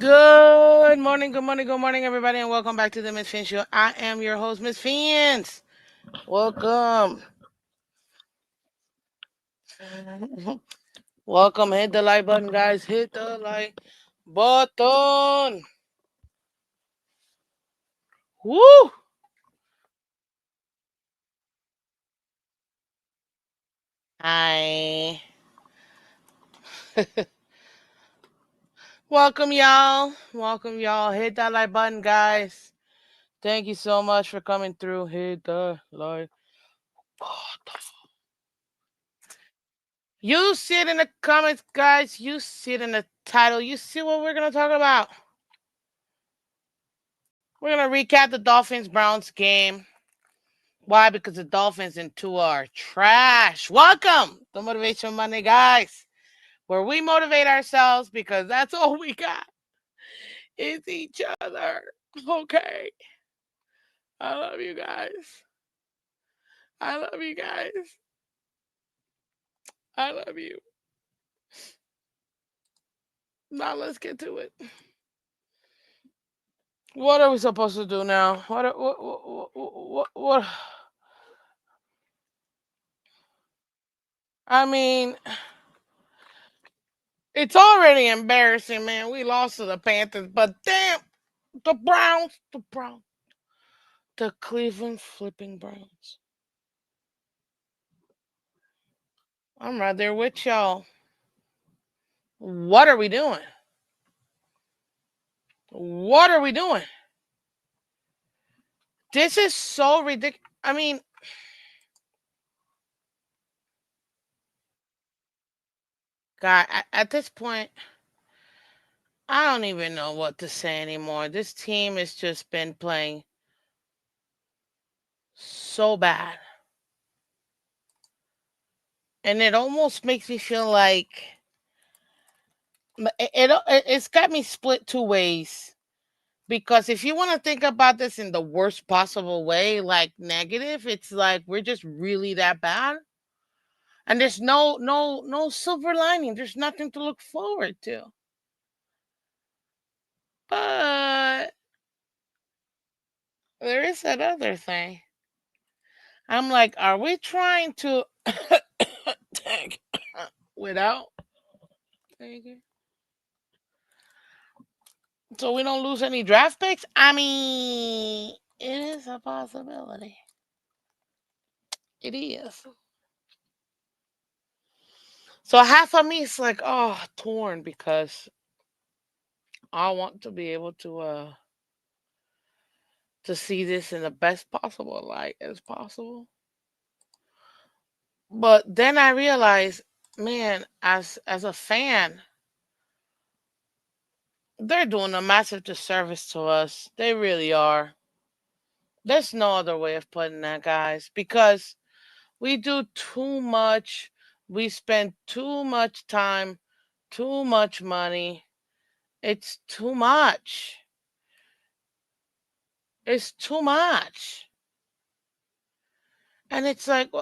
Good morning, everybody, and welcome back to the Miss Phins Show. I am your host, Miss Phins. Welcome. Welcome. Hit the like button, guys. Hit the like button. Woo! Hi. Welcome, y'all. Welcome, y'all. Hit that like button, guys. Thank you so much for coming through. Hit the like button. You see it in the comments, guys. You see it in the title. You see what we're going to talk about. We're going to recap the Dolphins Browns game. Why? Because the Dolphins and TUA are trash. Welcome to Motivation Monday, guys, where we motivate ourselves because that's all we got is each other. Okay. I love you guys. I love you guys. I love you. Now let's get to it. What are we supposed to do now? What? I mean, it's already embarrassing, man. We lost to the Panthers, but damn, the Cleveland flipping Browns. I'm right there with y'all. What are we doing? What are we doing? This is so ridiculous. I mean, God, at this point, I don't even know what to say anymore. This team has just been playing so bad. And it almost makes me feel like it's got me split two ways. Because if you want to think about this in the worst possible way, like negative, it's like we're just really that bad. And there's no silver lining. There's nothing to look forward to. But there is that other thing. I'm like, are we trying to tank without tanking? So we don't lose any draft picks? I mean, it is a possibility. It is. So half of me is like, oh, torn because I want to be able to see this in the best possible light as possible. But then I realized, man, as a fan, they're doing a massive disservice to us. They really are. There's no other way of putting that, guys, because we do too much. We spend too much time, too much money. It's too much. It's too much. And it's like,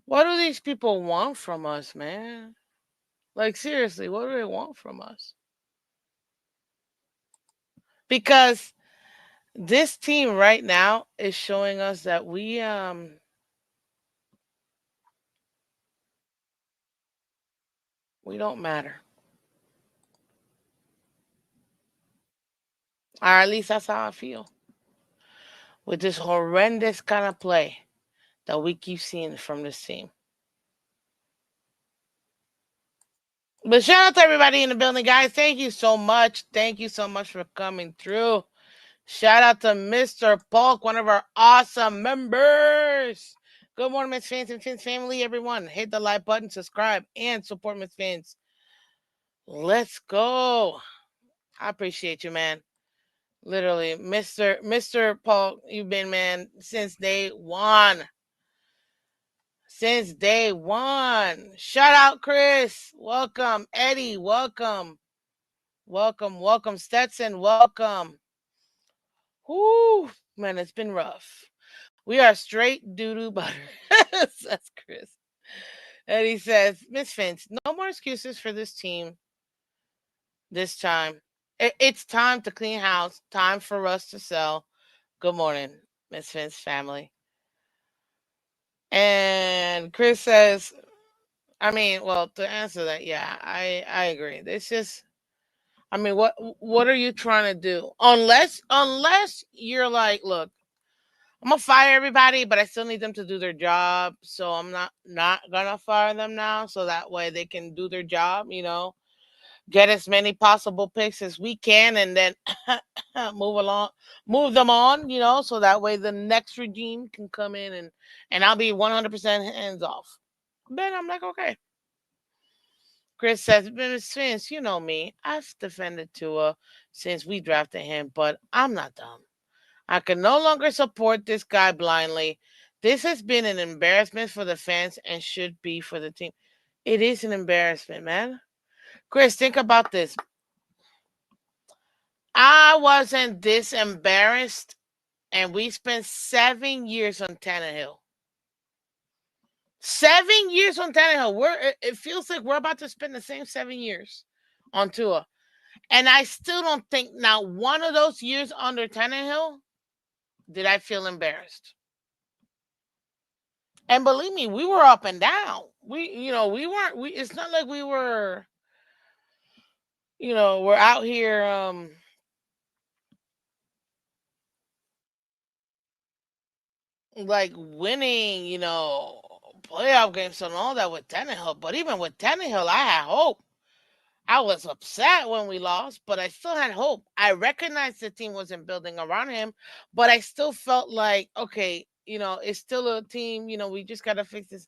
what do these people want from us, man? Like, seriously, what do they want from us? Because this team right now is showing us that we don't matter. Or at least that's how I feel. With this horrendous kind of play that we keep seeing from this team. But shout out to everybody in the building, guys. Thank you so much. Thank you so much for coming through. Shout out to Mr. Polk, one of our awesome members. Good morning, Miss Fans and Fins family, everyone. Hit the like button, subscribe, and support Miss Fins. Let's go. I appreciate you, man. Literally, Mr. Polk, you've been, man, since day one. Since day one. Shout out, Chris. Welcome. Eddie, welcome. Welcome. Stetson, welcome. Whoo, man, it's been rough. We are straight doo-doo butter. That's Chris. And he says, Miss Finch, no more excuses for this team. this time. It's time to clean house. Time for us to sell. Good morning, Miss Finn's family. And Chris says, I mean, well, to answer that, yeah, I agree. It's just, I mean, what are you trying to do? Unless you're like, look, I'm gonna fire everybody, but I still need them to do their job, so I'm not gonna fire them now, so that way they can do their job. Get as many possible picks as we can, and then move along, move them on. So that way the next regime can come in and I'll be 100% hands off. Then I'm like, okay. Chris says, Miss Vince, you know me. I've defended Tua since we drafted him, but I'm not dumb. I can no longer support this guy blindly. This has been an embarrassment for the fans and should be for the team. It is an embarrassment, man. Chris, think about this. I wasn't this embarrassed, and we spent 7 years on Tannehill. 7 years on Tannehill. It feels like we're about to spend the same 7 years on Tua. And I still don't think now one of those years under Tannehill did I feel embarrassed. And believe me, we were up and down. We weren't. It's not like we were. We're out here, like winning, playoff games and all that with Tannehill. But even with Tannehill, I had hope. I was upset when we lost, but I still had hope. I recognized the team wasn't building around him, but I still felt like, okay, it's still a team. We just gotta fix this.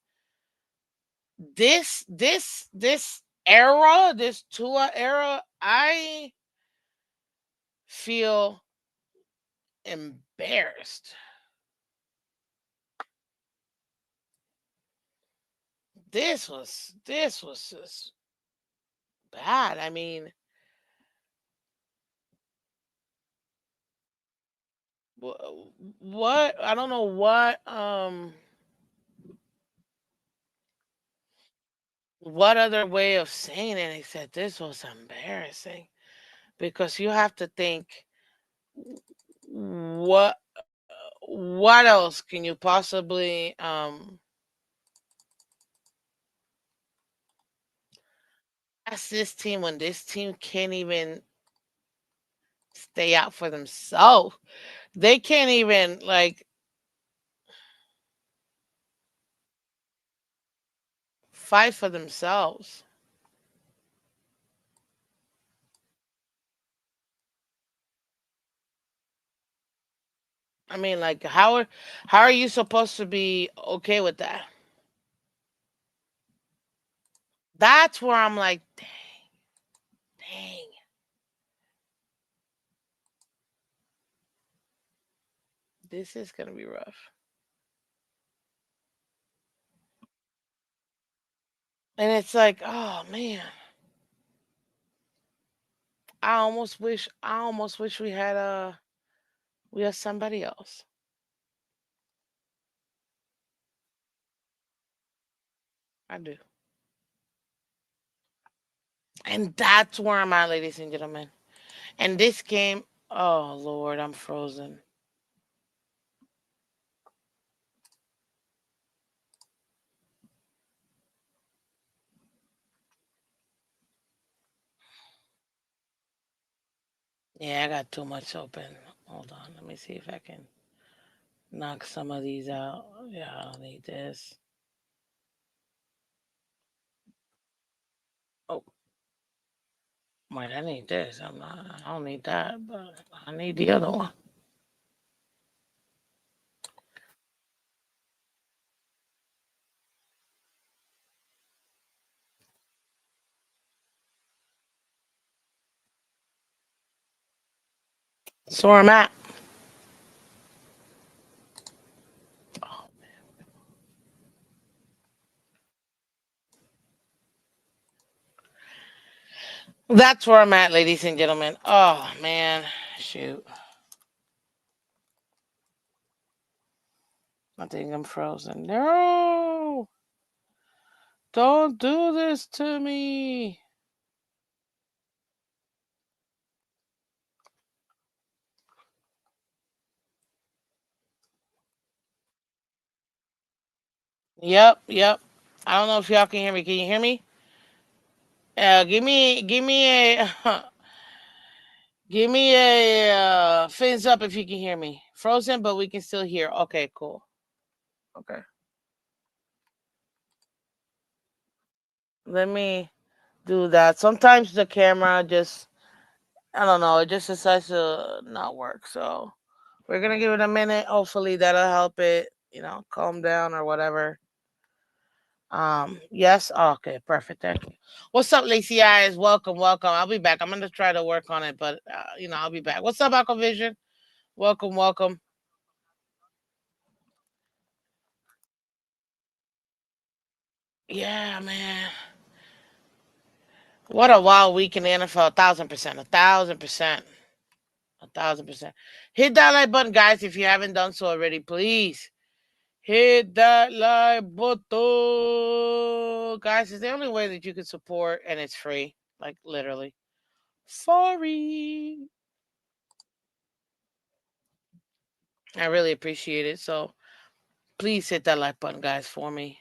This era, this Tua era, I feel embarrassed. This was just bad. I mean, what I don't know what other way of saying it except this was embarrassing because you have to think what what else can you possibly ask this team when this team can't even stay out for themselves. They can't even like fight for themselves. I mean, like how are you supposed to be okay with that? That's where I'm like, dang, dang. This is gonna be rough. And it's like, oh man, I almost wish we had somebody else. I do. And that's where I'm at, ladies and gentlemen. And this game, oh Lord, I'm frozen. Yeah, I got too much open. Hold on, let me see if I can knock some of these out. Yeah, I don't need this. Oh, wait, I need this. I don't need that, but I need the other one. So where I'm at. Oh, that's where I'm at, ladies and gentlemen. Oh man, shoot. I think I'm frozen. No, don't do this to me. Yep, yep. I don't know if y'all can hear me. Can you hear me? Give me a, give me a fins up if you can hear me. Frozen, but we can still hear. Okay, cool. Okay. Let me do that. Sometimes the camera just, I don't know, it just decides to not work. So we're gonna give it a minute. Hopefully that'll help it, calm down or whatever. Yes. Oh, okay, perfect. Thank you. What's up, Lacy Eyes? Welcome, welcome. I'll be back. I'm gonna try to work on it, but I'll be back. What's up, Aquavision? Welcome, welcome. Yeah, man. What a wild week in the NFL. 1,000%. 1,000%. 1,000%. Hit that like button, guys, if you haven't done so already, please. Hit that like button. Guys, it's the only way that you can support, and it's free. Like, literally. Sorry. I really appreciate it. So please hit that like button, guys, for me.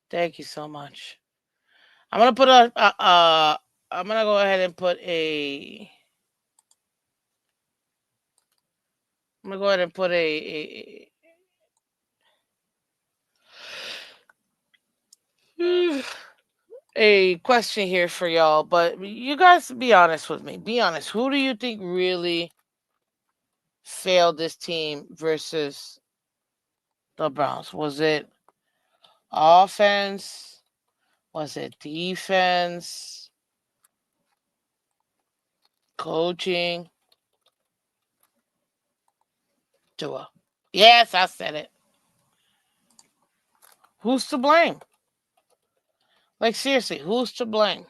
Thank you so much. I'm gonna put I'm gonna go ahead and put a. I'm gonna go ahead and put a question here for y'all. But you guys, be honest with me. Be honest. Who do you think really failed this team versus the Browns? Was it offense? Was it defense? Coaching? TUA. Yes, I said it. Who's to blame? Like, seriously, who's to blame?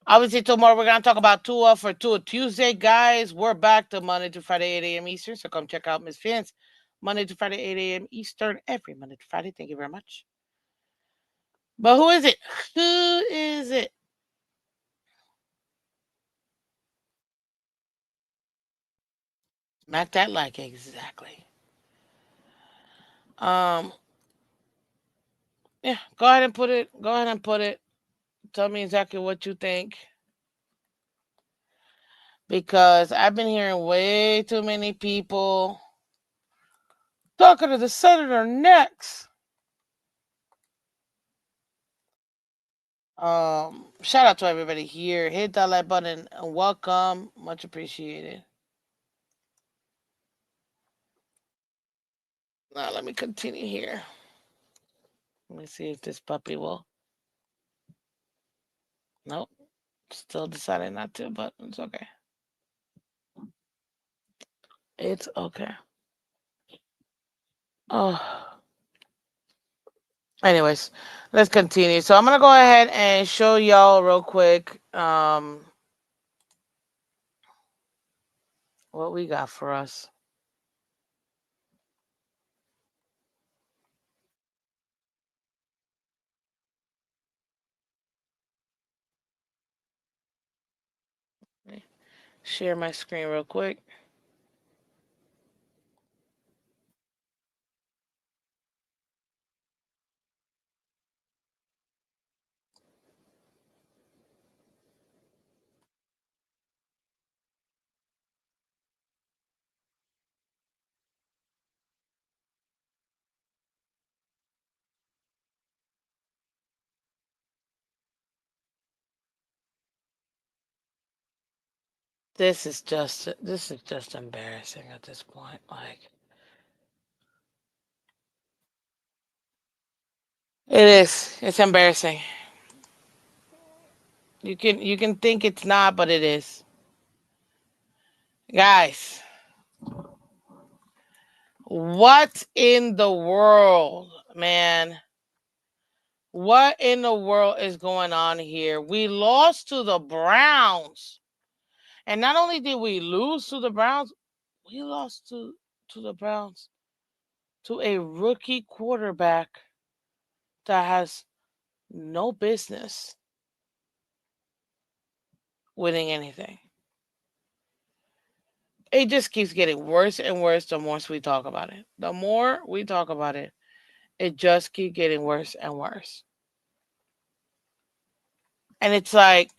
Obviously, tomorrow we're going to talk about TUA for TUA Tuesday, guys. We're back to Monday to Friday, 8 a.m. Eastern. So come check out Miss Phins. Monday to Friday, 8 a.m. Eastern. Every Monday to Friday. Thank you very much. But who is it? Who is it? Smack that like exactly. Um, yeah, go ahead and put it. Go ahead and put it. Tell me exactly what you think. Because I've been hearing way too many people talking to the senator next. Shout out to everybody here. Hit that like button and welcome. Much appreciated. Now let me continue here. Let me see if this puppy will. Nope. Still deciding not to, but it's okay. It's okay. Oh. Anyways, let's continue. So I'm gonna go ahead and show y'all real quick what we got for us. Share my screen real quick. This is just embarrassing at this point. Like, it is. It's embarrassing. You can think it's not, but it is. Guys, what in the world, man? What in the world is going on here? We lost to the Browns. And not only did we lose to the Browns, we lost to the Browns to a rookie quarterback that has no business winning anything. It just keeps getting worse and worse the more we talk about it. The more we talk about it, it just keeps getting worse and worse. And it's like,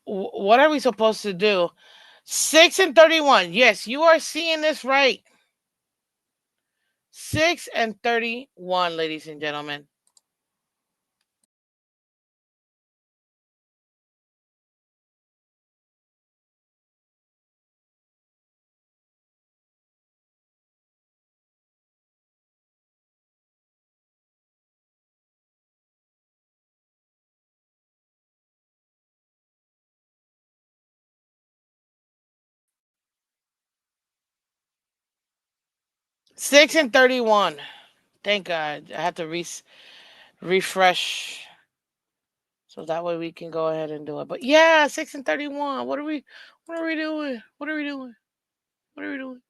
what are we supposed to do? 6-31. Yes, you are seeing this right. 6-31, ladies and gentlemen. Six and 31. Thank God. I had to refresh so that way we can go ahead and do it. But yeah, 6-31. What are we doing? What are we doing? What are we doing?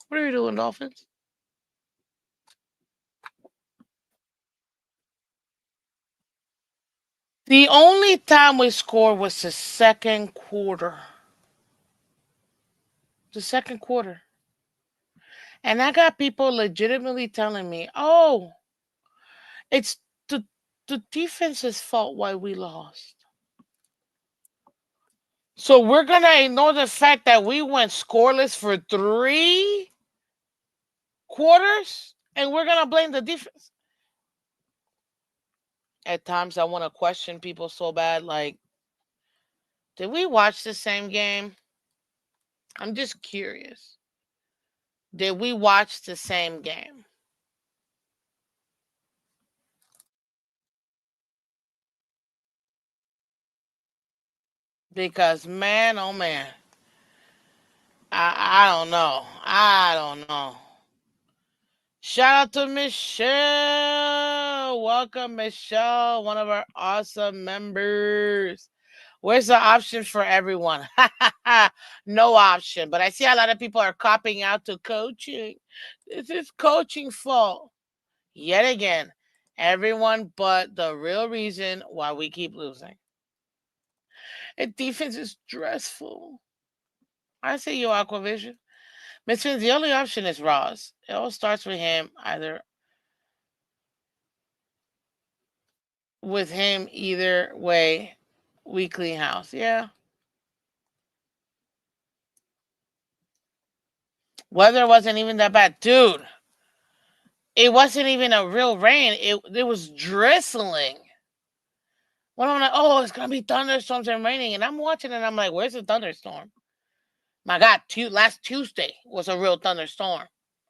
What are we doing, Dolphins? The only time we scored was the second quarter. The second quarter. And I got people legitimately telling me, oh, it's the defense's fault why we lost. So we're gonna ignore the fact that we went scoreless for 3 quarters and we're gonna blame the defense. At times I want to question people so bad, like, did we watch the same game? I'm just curious. Did we watch the same game? Because man, oh man, I don't know. I don't know. Shout out to Michelle. Welcome, Michelle, one of our awesome members. Where's the option for everyone? No option. But I see a lot of people are copying out to coaching. This is coaching fault. Yet again, everyone but the real reason why we keep losing. And defense is stressful. I see you, Aquavision. Miss Phins, the only option is Ross. It all starts with him, either with him, either way, we clean house. Yeah. Weather wasn't even that bad. Dude, it wasn't even a real rain. It was drizzling. When I'm like, oh, it's gonna be thunderstorms and raining, and I'm watching and I'm like, where's the thunderstorm? My God, last Tuesday was a real thunderstorm.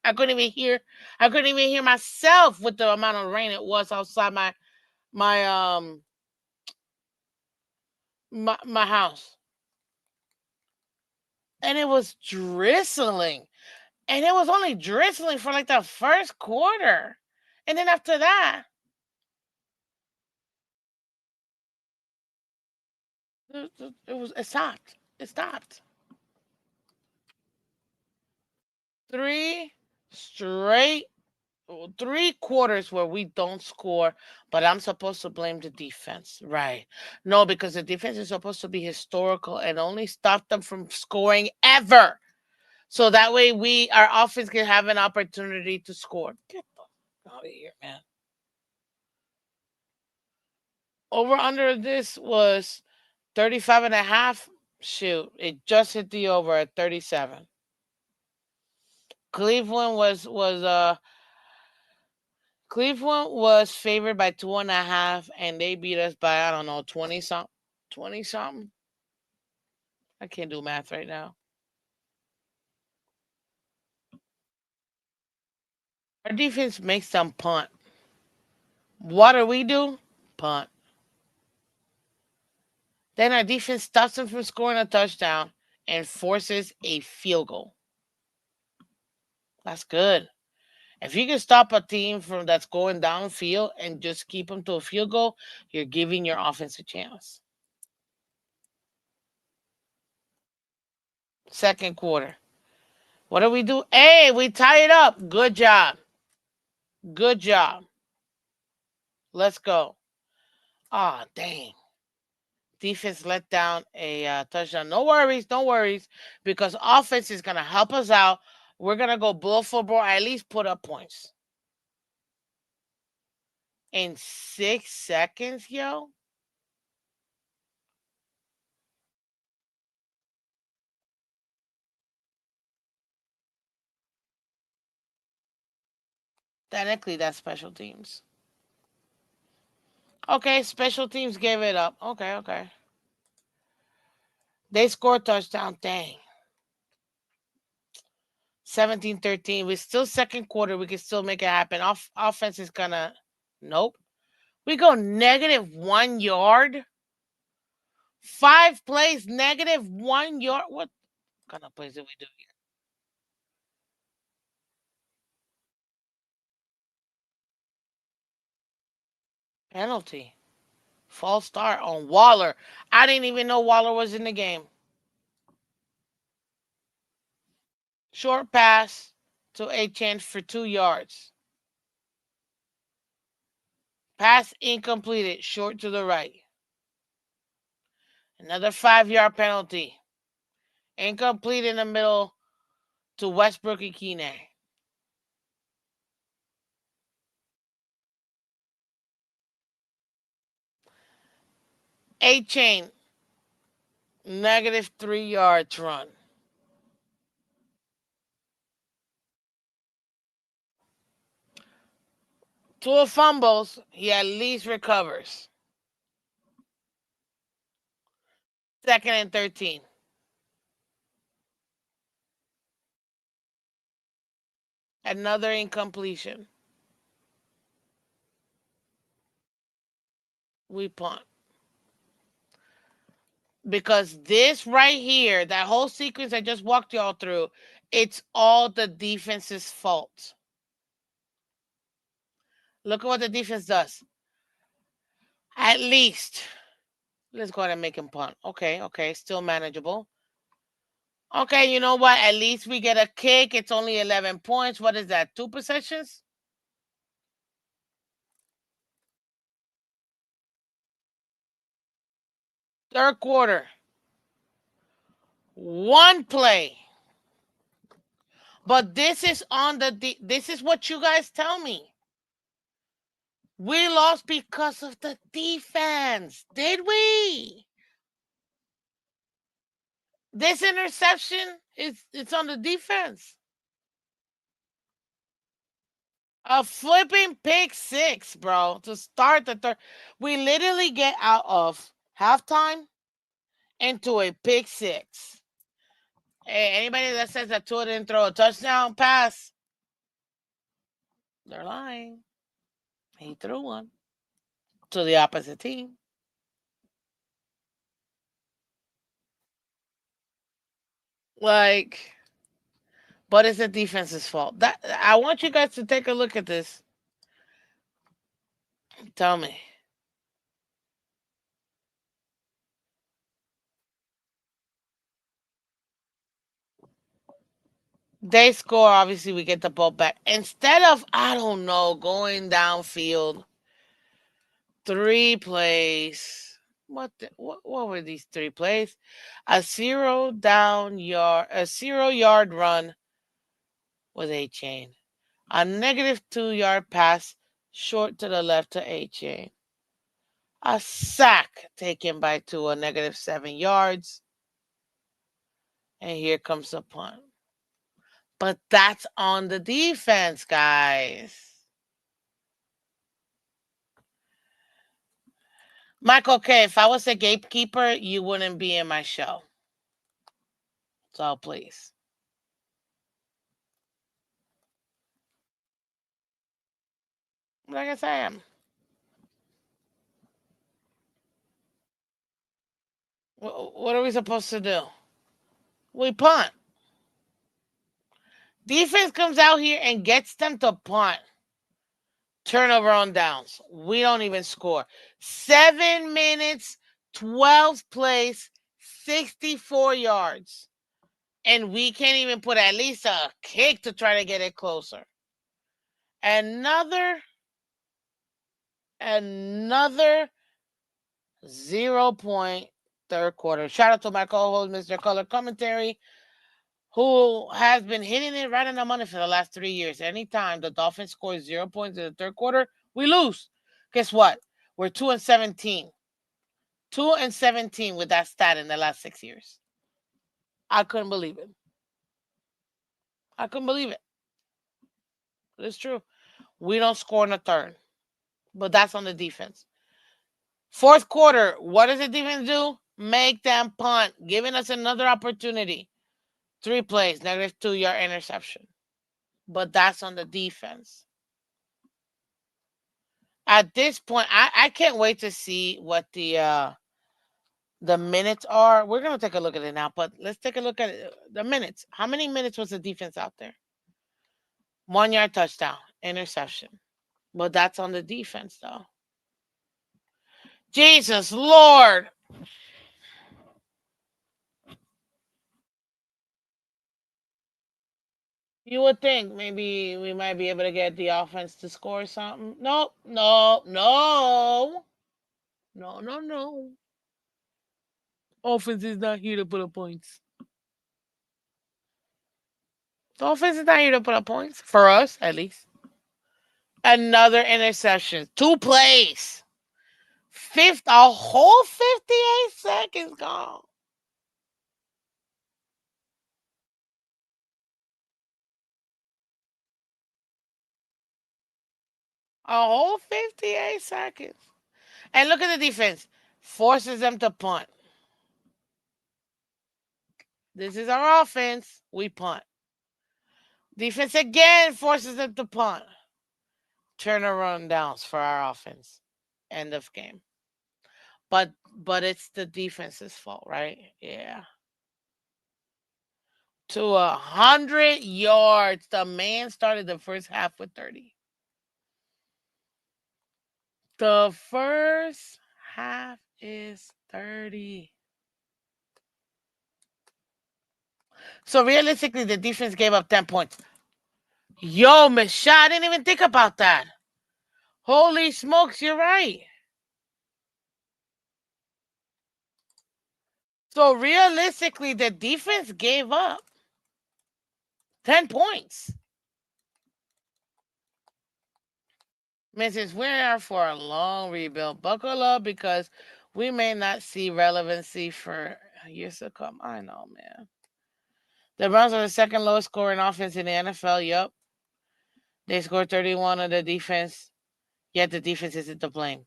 I couldn't even hear. I couldn't even hear myself with the amount of rain it was outside my my house, and it was drizzling, and it was only drizzling for like the first quarter, and then after that, it stopped. It stopped. 3 straight 3 quarters where we don't score, but I'm supposed to blame the defense. Right. No, because the defense is supposed to be historical and only stop them from scoring ever. So that way our offense can have an opportunity to score. Get the out of here, man. Over under this was 35.5. Shoot, it just hit the over at 37. Cleveland was favored by 2.5, and they beat us by, I don't know, 20 something. 20 something. I can't do math right now. Our defense makes them punt. What do we do? Punt. Then our defense stops them from scoring a touchdown and forces a field goal. That's good. If you can stop a team from that's going downfield and just keep them to a field goal, you're giving your offense a chance. Second quarter. What do we do? Hey, we tie it up. Good job. Good job. Let's go. Ah, dang. Defense let down a touchdown. No worries, no worries, because offense is going to help us out. We're going to go blow for blow, at least put up points. In 6 seconds, yo? Technically, that's special teams. Okay, special teams gave it up. Okay, okay. They scored touchdown. Dang. 17-13. We're still second quarter. We can still make it happen. Offense is going to... Nope. We go -1 yard. 5 plays, -1 yard. What kind of plays did we do here? Penalty. False start on Waller. I didn't even know Waller was in the game. Short pass to Achane for 2 yards. Pass incompleted, short to the right. Another 5-yard penalty. Incomplete in the middle to Westbrook and Keenan. Achane, -3 yards run. Tua fumbles, he at least recovers. 2nd and 13. Another incompletion. We punt. Because this right here, that whole sequence I just walked y'all through, it's all the defense's fault. Look at what the defense does. At least. Let's go ahead and make him punt. Okay, okay. Still manageable. Okay, you know what? At least we get a kick. It's only 11 points. What is that? 2 possessions? Third quarter. 1 play. But this is on the this is what you guys tell me. We lost because of the defense. Did we? This interception it's on the defense. A flipping pick 6, bro, to start the third. We literally get out of halftime into a pick 6. Hey, anybody that says that Tua didn't throw a touchdown pass, they're lying. He threw one to the opposite team. Like, but it's the defense's fault. That I want you guys to take a look at this. Tell me. They score, obviously we get the ball back. Instead of, I don't know, going downfield, 3 plays. What were these 3 plays? A 0-yard run with Achane. A -2-yard pass short to the left to Achane. A sack taken by Tua, -7 yards. And here comes the punt. But that's on the defense, guys. Michael K., if I was a gatekeeper, you wouldn't be in my show. So please. Like I said, what are we supposed to do? We punt. Defense comes out here and gets them to punt. Turnover on downs. We don't even score. 7 minutes, 12 plays, 64 yards. And we can't even put at least a kick to try to get it closer. Another 0 point third quarter. Shout out to my co-host, Mr. Color Commentary, who has been hitting it right on the money for the last 3 years. Anytime the Dolphins score 0 points in the third quarter, we lose. Guess what? We're 2-17. 2-17 with that stat in the last 6 years. I couldn't believe it. I couldn't believe it. It's true. We don't score in the third, but that's on the defense. Fourth quarter, what does the defense do? Make them punt, giving us another opportunity. 3 plays, negative 2 yard interception. But that's on the defense. At this point, I can't wait to see what the minutes are. We're gonna take a look at it now, but let's take a look at the minutes. How many minutes was the defense out there? 1 yard touchdown, interception. But that's on the defense, though. Jesus Lord. You would think maybe we might be able to get the offense to score something. Nope, no, no, no, no, no. Offense is not here to put up points. The offense is not here to put up points. For us, at least. Another interception. 2 plays. A whole 58 seconds gone. A whole 58 seconds. And look at the defense. Forces them to punt. This is our offense. We punt. Defense again forces them to punt. Turnaround downs for our offense. End of game. But it's the defense's fault, right? Yeah. To 100 yards. The man started the first half with 30. The first half is 30. So realistically, the defense gave up 10 points. Yo, Michelle, I didn't even think about that. Holy smokes, you're right. So realistically, the defense gave up 10 points. Mrs. We're here for a long rebuild. Buckle up because we may not see relevancy for years to come. I know, man. The Browns are the second lowest scoring offense in the NFL. Yup. They scored 31 on the defense, yet the defense isn't to blame.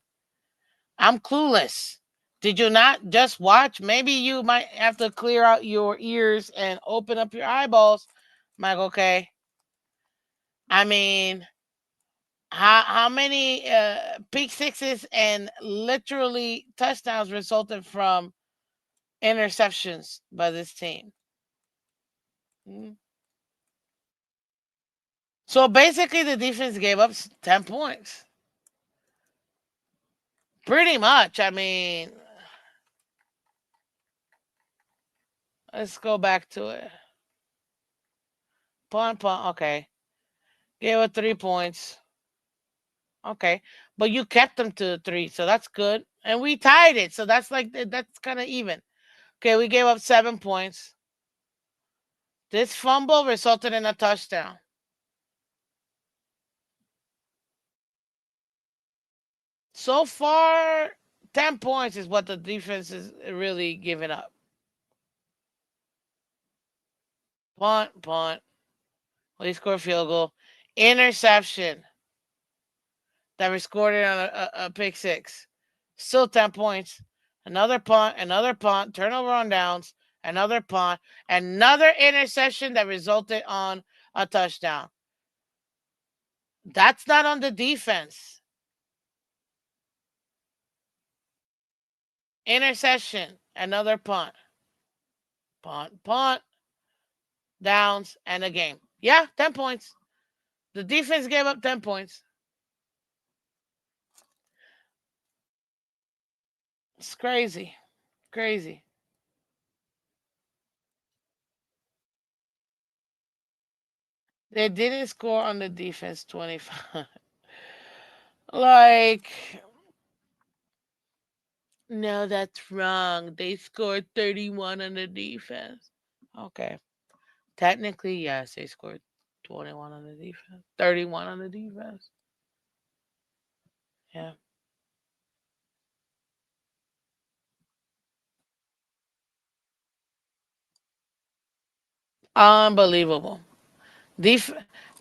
I'm clueless. Did you not just watch? Maybe you might have to clear out your ears and open up your eyeballs. Mike, okay. I mean, how many pick sixes and literally touchdowns resulted from interceptions by this team? Mm. So basically, the defense gave up 10 points. Pretty much. I mean, let's go back to it. Punt. Okay. Gave up 3 points. Okay. But you kept them to 3, so that's good. And we tied it, so that's kind of even. Okay, we gave up 7 points. This fumble resulted in a touchdown. So far, 10 points is what the defense is really giving up. Punt. We score a field goal. Interception. That we scored it on a pick six. Still 10 points. Another punt, turnover on downs, another punt, another interception that resulted on a touchdown. That's not on the defense. Interception, another punt, downs, and a game. Yeah, 10 points. The defense gave up 10 points. It's crazy. Crazy. They didn't score on the defense 25. Like, No, that's wrong. They scored 31 on the defense. Okay. Technically, yes, they scored 21 on the defense. 31 on the defense. Yeah. Unbelievable. Def-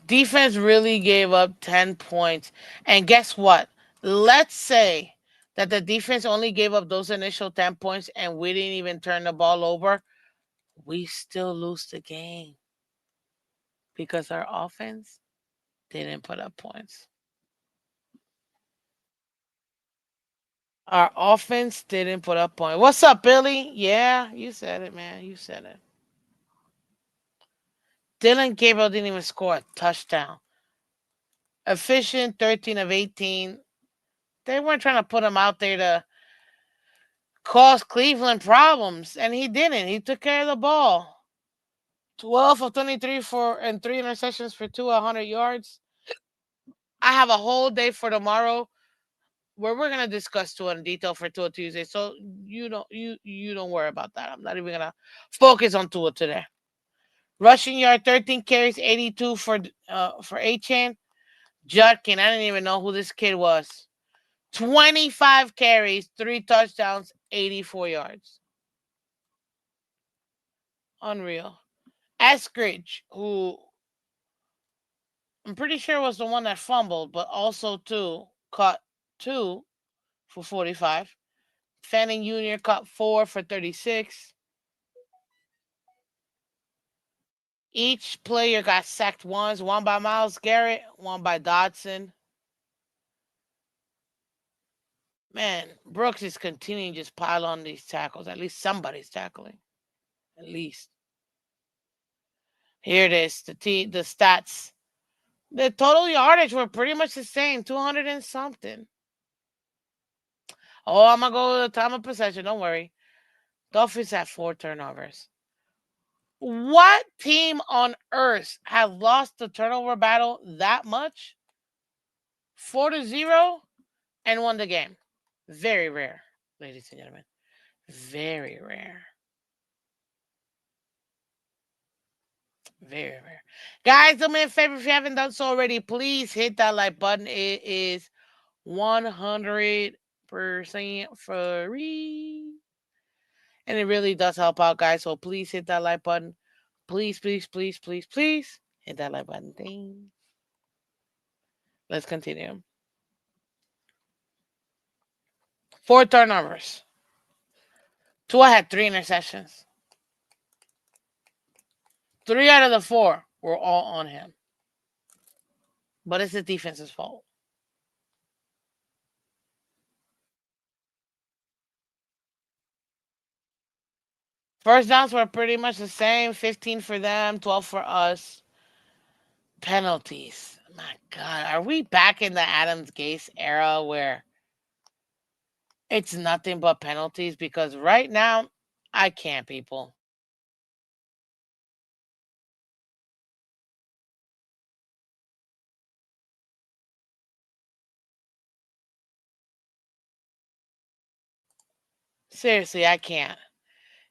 Defense really gave up 10 points. And guess what? Let's say that the defense only gave up those initial 10 points and we didn't even turn the ball over. We still lose the game because our offense didn't put up points. Our offense didn't put up points. What's up, Billy? Yeah, you said it, man. You said it. Dylan Gabriel didn't even score a touchdown. Efficient, 13 of 18. They weren't trying to put him out there to cause Cleveland problems, and he didn't. He took care of the ball. 12 of 23 for and three interceptions for 100 yards. I have a whole day for tomorrow where we're gonna discuss Tua in detail for Tua Tuesday. So you don't worry about that. I'm not even gonna focus on Tua today. Rushing yard, 13 carries, 82 for A-Chain. Judkin, I didn't even know who this kid was. 25 carries, 3 touchdowns, 84 yards. Unreal. Eskridge, who I'm pretty sure was the one that fumbled, but also too caught two for 45. Fanning Jr. caught four for 36. Each player got sacked once, one by Miles Garrett, one by Dodson. Man, Brooks is continuing to just pile on these tackles. At least somebody's tackling. At least. Here it is. The stats. The total yardage were pretty much the same, 200 and something. Oh, I'm gonna go to the time of possession. Don't worry. Dolphins had 4 turnovers. What team on earth has lost the turnover battle that much? 4-0 and won the game. Very rare, ladies and gentlemen. Very rare. Very rare. Guys, do me a favor if you haven't done so already. Please hit that like button. It is 100% free. And it really does help out, guys. So please hit that like button. Please, please, please, please, please hit that like button. Ding. Let's continue. 4 turnovers. Tua had 3 interceptions. 3 out of the 4 were all on him. But it's the defense's fault. First downs were pretty much the same, 15 for them, 12 for us. Penalties. My God, are we back in the Adams Gase era where it's nothing but penalties? Because right now, I can't, people. Seriously, I can't.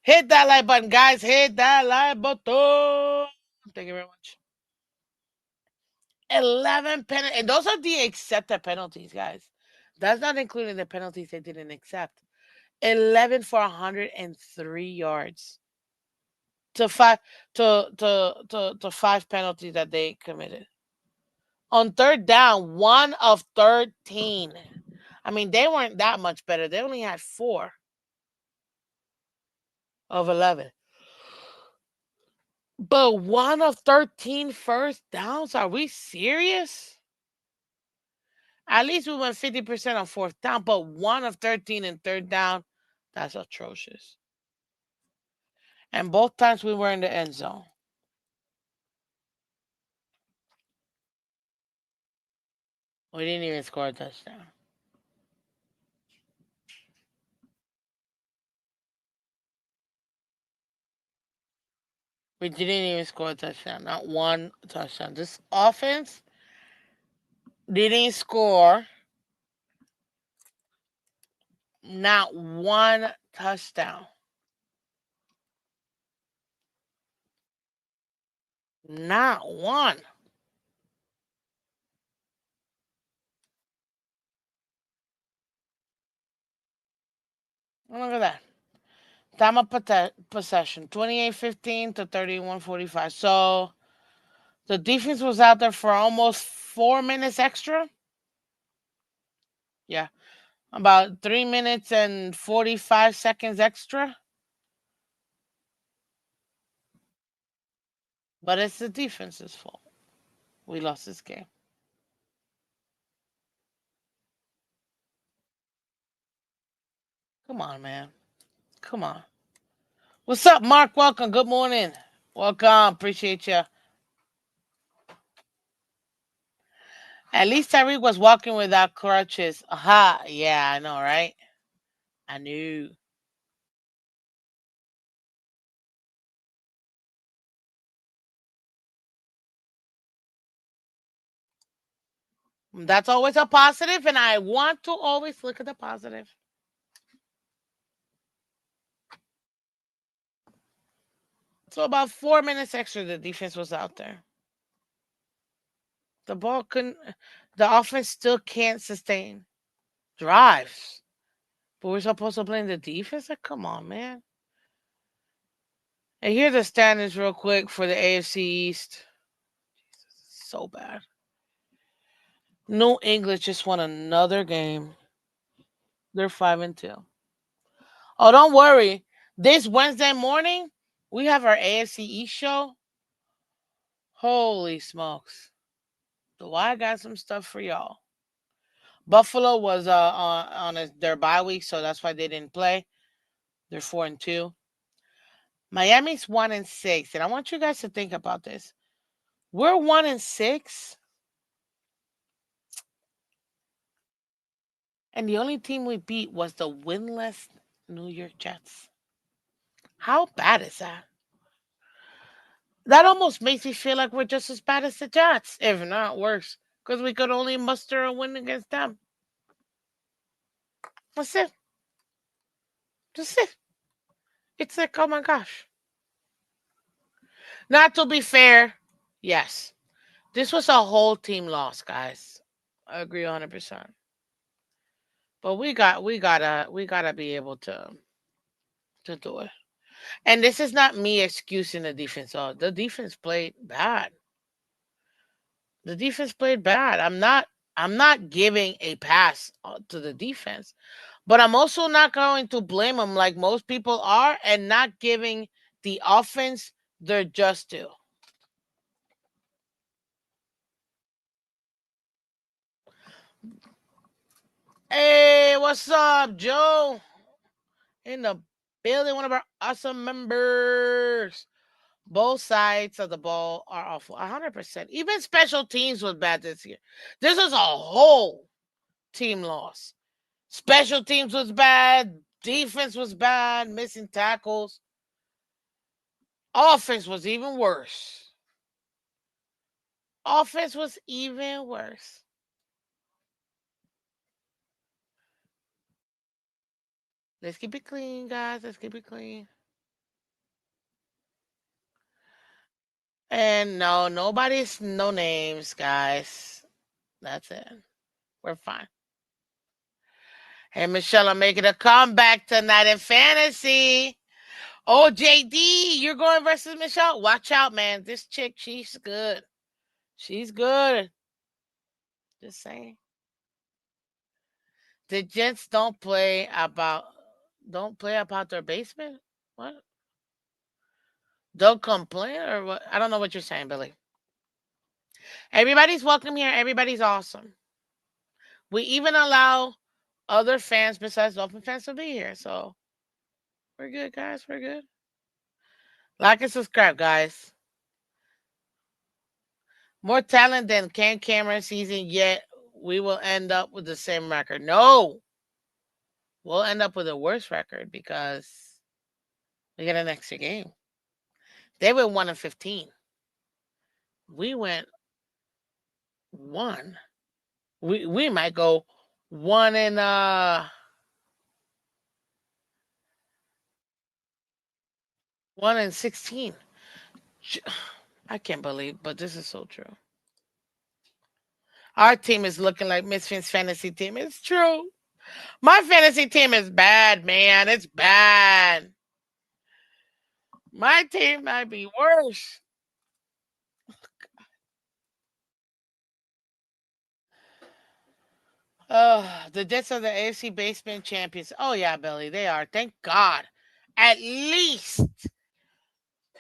Hit that like button, guys. Hit that like button. Thank you very much. 11 penalties. And those are the accepted penalties, guys. That's not including the penalties they didn't accept. 11 for 103 yards to five to 5 penalties that they committed. On third down, 1 of 13. I mean, they weren't that much better. They only had 4 of 11. But 1 of 13 first downs? Are we serious? At least we went 50% on fourth down, but 1 of 13 and third down, that's atrocious. And both times we were in the end zone. We didn't even score a touchdown. We didn't even score a touchdown. Not one touchdown. This offense didn't score Not one touchdown. Not one. Look at that. Time of possession 28-15 to 31-45. So the defense was out there for almost 4 minutes extra. Yeah. About 3 minutes and 45 seconds extra. But it's the defense's fault. We lost this game. Come on, man. Come on. What's up, Mark? Welcome. Good morning. Welcome. Appreciate you. At least Tyreek was walking without crutches. Aha. Yeah, I know, right? I knew. That's always a positive, and I want to always look at the positive. So about 4 minutes extra, the defense was out there. The ball couldn't. The offense still can't sustain drives. But we're supposed to blame the defense? Like, come on, man. And here are the standings real quick for the AFC East. So bad. New England just won another game. They're 5-2. Oh, don't worry. This Wednesday morning, we have our AFC East show. Holy smokes. So I got some stuff for y'all. Buffalo was on their bye week, so that's why they didn't play. They're 4-2. Miami's 1-6, and I want you guys to think about this. We're 1-6, and the only team we beat was the winless New York Jets. How bad is that? That almost makes me feel like we're just as bad as the Jets, if not worse, because we could only muster a win against them. That's it. That's it. It's like, oh my gosh. Not to be fair, yes. This was a whole team loss, guys. I agree 100%. But we gotta be able to do it. And this is not me excusing the defense. Oh, the defense played bad. The defense played bad. I'm not giving a pass to the defense, but I'm also not going to blame them like most people are and not giving the offense their just due. Hey, what's up, Joe? In the building, one of our awesome members. Both sides of the ball are awful. 100%. Even special teams was bad this year. This is a whole team loss. Special teams was bad. Defense was bad. Missing tackles. Offense was even worse. Offense was even worse. Let's keep it clean, guys. Let's keep it clean. And no, nobody's no names, guys. That's it. We're fine. Hey, Michelle, I'm making a comeback tonight in fantasy. Oh, JD, you're going versus Michelle. Watch out, man. This chick, she's good. She's good. Just saying. The Jets don't play about their basement. What? Don't complain or what? I don't know what you're saying, Billy. Everybody's welcome here. Everybody's awesome. We even allow other fans besides Dolphin fans to be here. So we're good, guys. We're good. Like and subscribe, guys. More talent than Cam Cameron season, yet we will end up with the same record. No, we'll end up with a worse record because we get an extra game. They went 1-15. We went 1. We might go 1 and 1-16. I can't believe, but this is so true. Our team is looking like Miss Finn's fantasy team. It's true. My fantasy team is bad, man. It's bad. My team might be worse. Oh, the Jets are the AFC basement champions. Oh yeah, Billy, they are. Thank God. At least,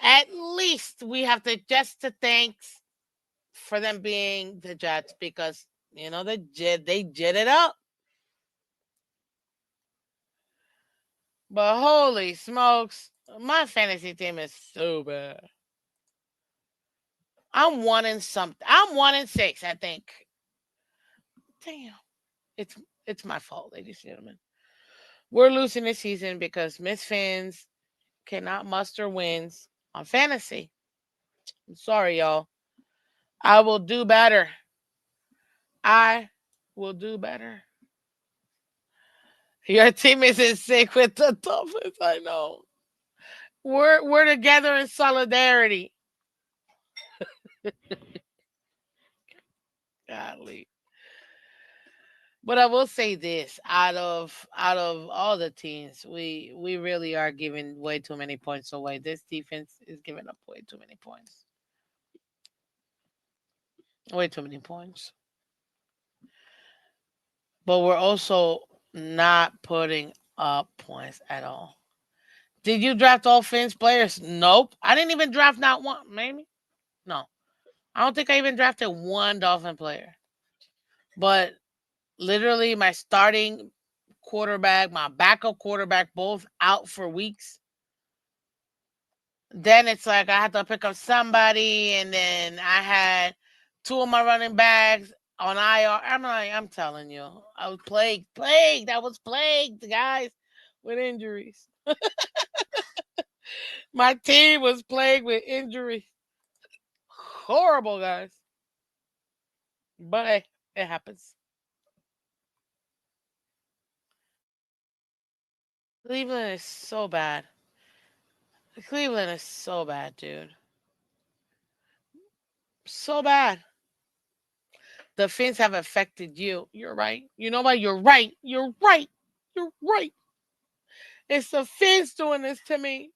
at least we have to just to thanks for them being the Jets because they jetted up. But holy smokes, my fantasy team is so bad. I'm 1 and something. I'm 1-6, I think. Damn, it's it's my fault, ladies and gentlemen. We're losing this season because Miss Fins cannot muster wins on fantasy. I'm sorry, y'all. I will do better. I will do better. Your team is in sync with the Dolphins. I know. We're together in solidarity. Golly. But I will say this: out of all the teams, we really are giving way too many points away. This defense is giving up way too many points. Way too many points. But we're also not putting up points at all. Did you draft all Phins players? Nope. I didn't even draft not one. Maybe no. I don't think I even drafted one Dolphin player. But literally, my starting quarterback, my backup quarterback, both out for weeks. Then it's like I had to pick up somebody, and then I had two of my running backs on IR. I'm telling you, I was plagued. I was plagued, guys, with injuries. My team was plagued with injuries. Horrible, guys. But hey, it happens. Cleveland is so bad. Cleveland is so bad, dude. So bad. The Finns have affected you. You're right. You know what? You're right. You're right. You're right. It's the Finns doing this to me.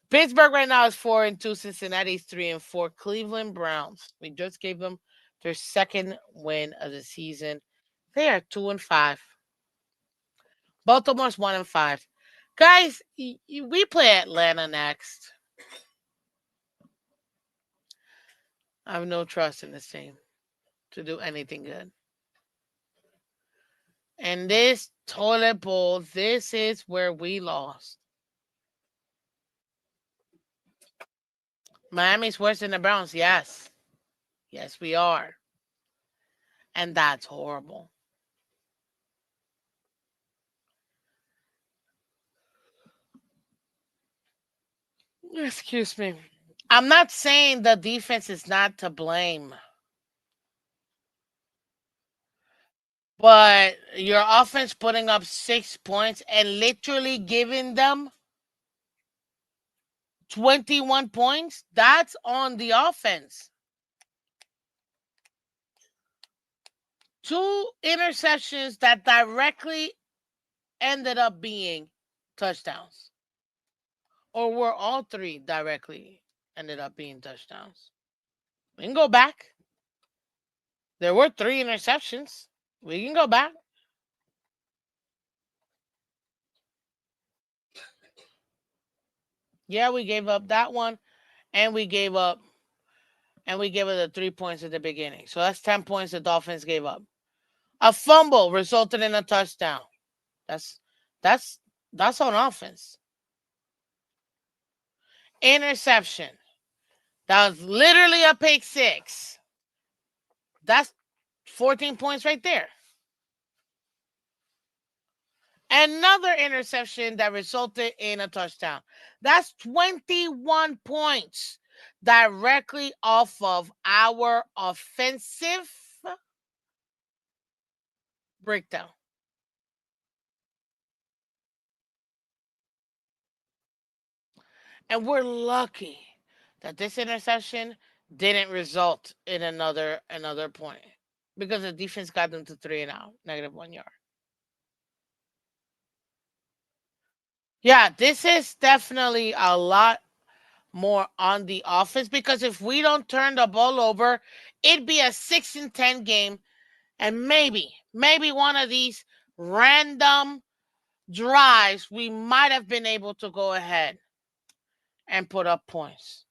Pittsburgh right now is 4-2. Cincinnati's 3-4. Cleveland Browns. We just gave them their second win of the season. They are 2-5. Baltimore's 1-5. Guys, we play Atlanta next. I have no trust in this team to do anything good. And this toilet bowl, this is where we lost. Miami's worse than the Browns. Yes. Yes, we are. And that's horrible. Excuse me. I'm not saying the defense is not to blame, but your offense putting up 6 points and literally giving them 21 points, that's on the offense. Two interceptions that directly ended up being touchdowns. Or were all three directly ended up being touchdowns? We can go back. There were three interceptions. We can go back. Yeah, we gave up that one, and we gave up, and we gave it the 3 points at the beginning. So that's 10 points the Dolphins gave up. A fumble resulted in a touchdown. That's that's that's on offense. Interception. That was literally a pick six. That's 14 points right there. Another interception that resulted in a touchdown. That's 21 points directly off of our offensive breakdown. And we're lucky that this interception didn't result in another point because the defense got them to 3 and out, -1 yard. Yeah, this is definitely a lot more on the offense because if we don't turn the ball over, it'd be a 6-10 game, and maybe one of these random drives we might have been able to go ahead and put up points.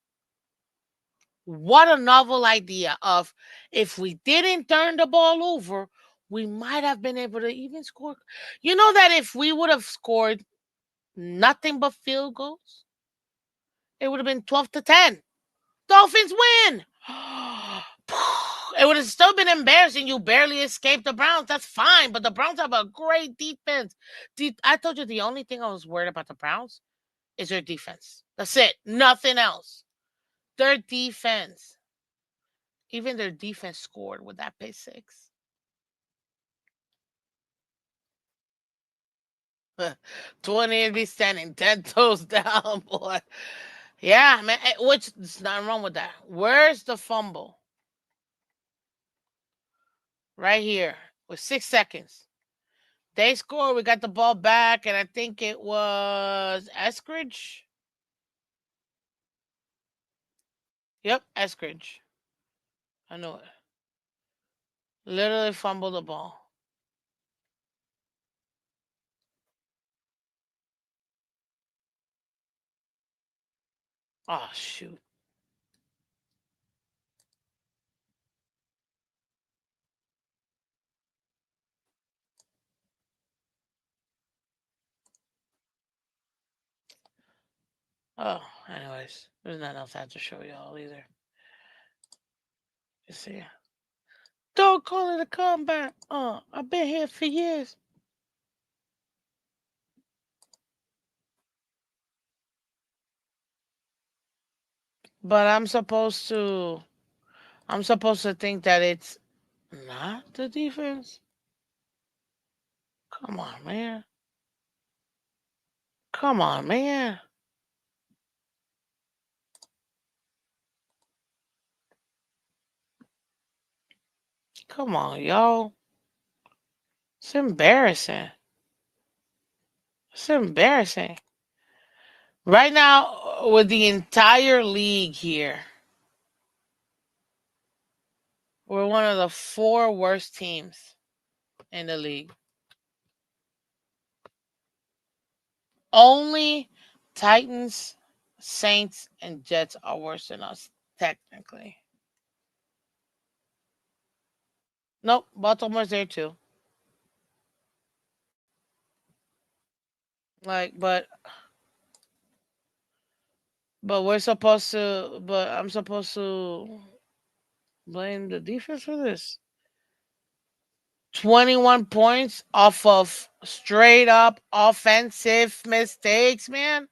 What a novel idea of if we didn't turn the ball over, we might have been able to even score. You know that if we would have scored nothing but field goals, it would have been 12-10. Dolphins win. It would have still been embarrassing. You barely escaped the Browns. That's fine, but the Browns have a great defense. I told you the only thing I was worried about the Browns is their defense. That's it. Nothing else. Their defense. Even their defense scored with that pick six. 20 and be standing 10 toes down, boy. Yeah, man. Which there's nothing wrong with that. Where's the fumble? Right here with 6 seconds. They score. We got the ball back, and I think it was Eskridge. Yep, Eskridge. I know it. Literally fumbled the ball. Oh, shoot. Oh, anyways, there's nothing else I have to show y'all either. You see. Don't call it a comeback. I've been here for years. But I'm supposed to think that it's not the defense. Come on, man. Come on, man. Come on, y'all. It's embarrassing. It's embarrassing. Right now, with the entire league here, we're one of the 4 worst teams in the league. Only Titans, Saints, and Jets are worse than us, technically. Nope, Baltimore's there too. Like, but I'm supposed to blame the defense for this. 21 points off of straight up offensive mistakes, man.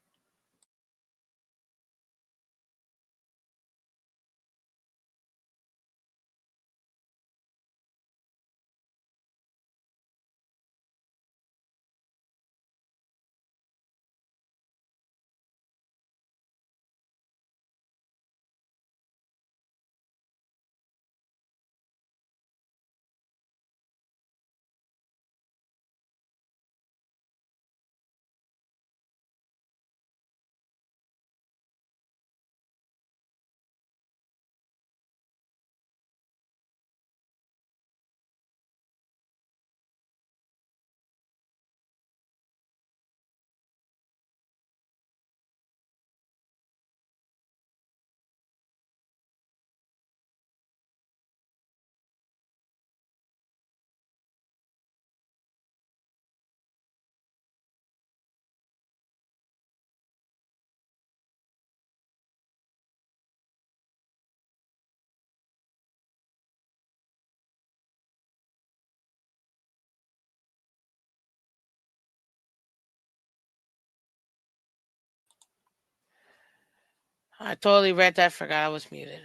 I totally read that, forgot I was muted.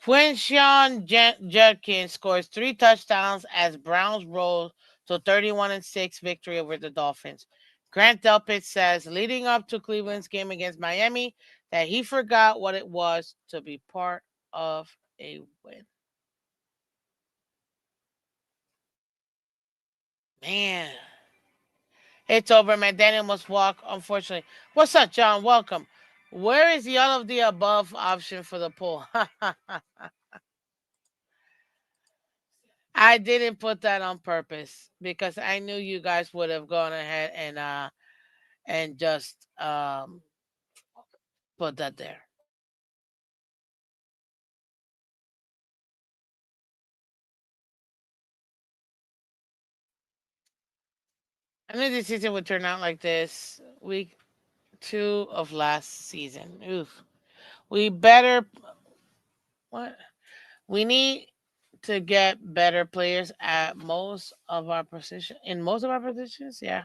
Quinshawn Judkins scores 3 touchdowns as Browns roll to 31-6 victory over the Dolphins. Grant Delpit says, leading up to Cleveland's game against Miami, that he forgot what it was to be part of a win. Man, it's over, man. Daniel must walk, unfortunately. What's up, John? Welcome. Where is the all of the above option for the poll? I didn't put that on purpose because I knew you guys would have gone ahead and just put that there. I knew this season would turn out like this. Week 2 of last season. Oof. We better what? We need to get better players at most of our position in most of our positions. Yeah.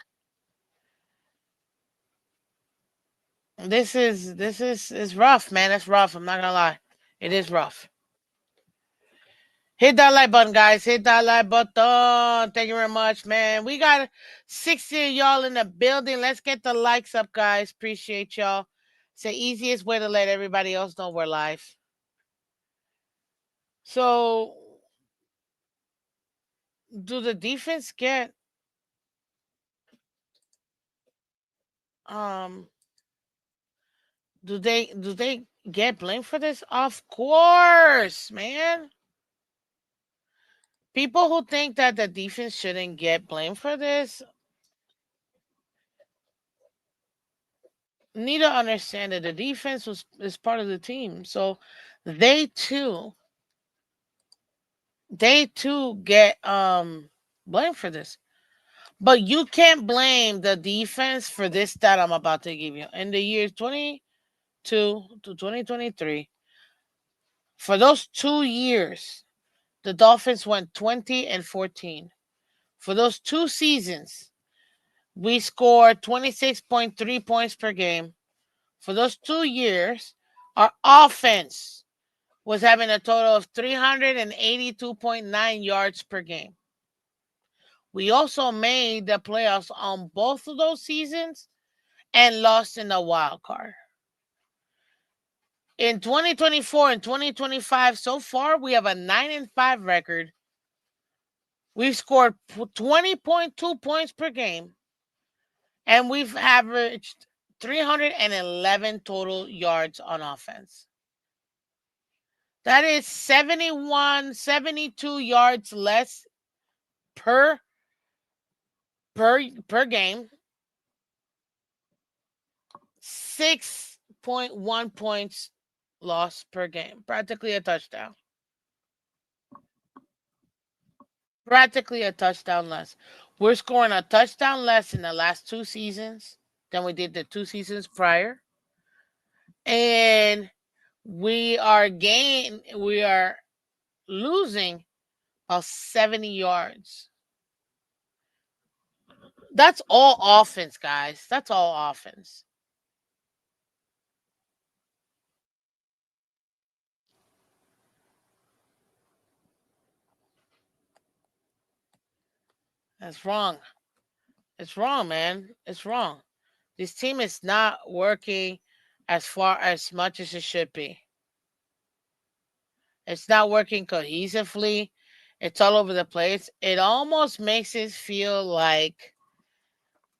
This is rough, man. It's rough. I'm not gonna lie. It is rough. Hit that like button, guys. Hit that like button. Thank you very much, man. We got 60 of y'all in the building. Let's get the likes up, guys. Appreciate y'all. It's the easiest way to let everybody else know we're live. So, do the defense get um? Do they get blamed for this? Of course, man. People who think that the defense shouldn't get blamed for this need to understand that the defense is part of the team. So they too get blamed for this. But you can't blame the defense for this stat I'm about to give you. In the years 22 to 2023, for those 2 years, the Dolphins went 20 and 14. For those 2 seasons, we scored 26.3 points per game. For those 2 years, our offense was having a total of 382.9 yards per game. We also made the playoffs on both of those seasons and lost in the wild card. In 2024 and 2025, so far, we have a 9-5 record. We've scored 20.2 points per game, and we've averaged 311 total yards on offense. That is 71, 72 yards less per game. 6.1 points lost per game. Practically a touchdown. Practically a touchdown less. We're scoring a touchdown less in the last 2 seasons than we did the 2 seasons prior. And we are losing about 70 yards. That's all offense, guys. That's all offense. That's wrong. It's wrong, man. It's wrong. This team is not working as much as it should be. It's not working cohesively. It's all over the place. It almost makes it feel like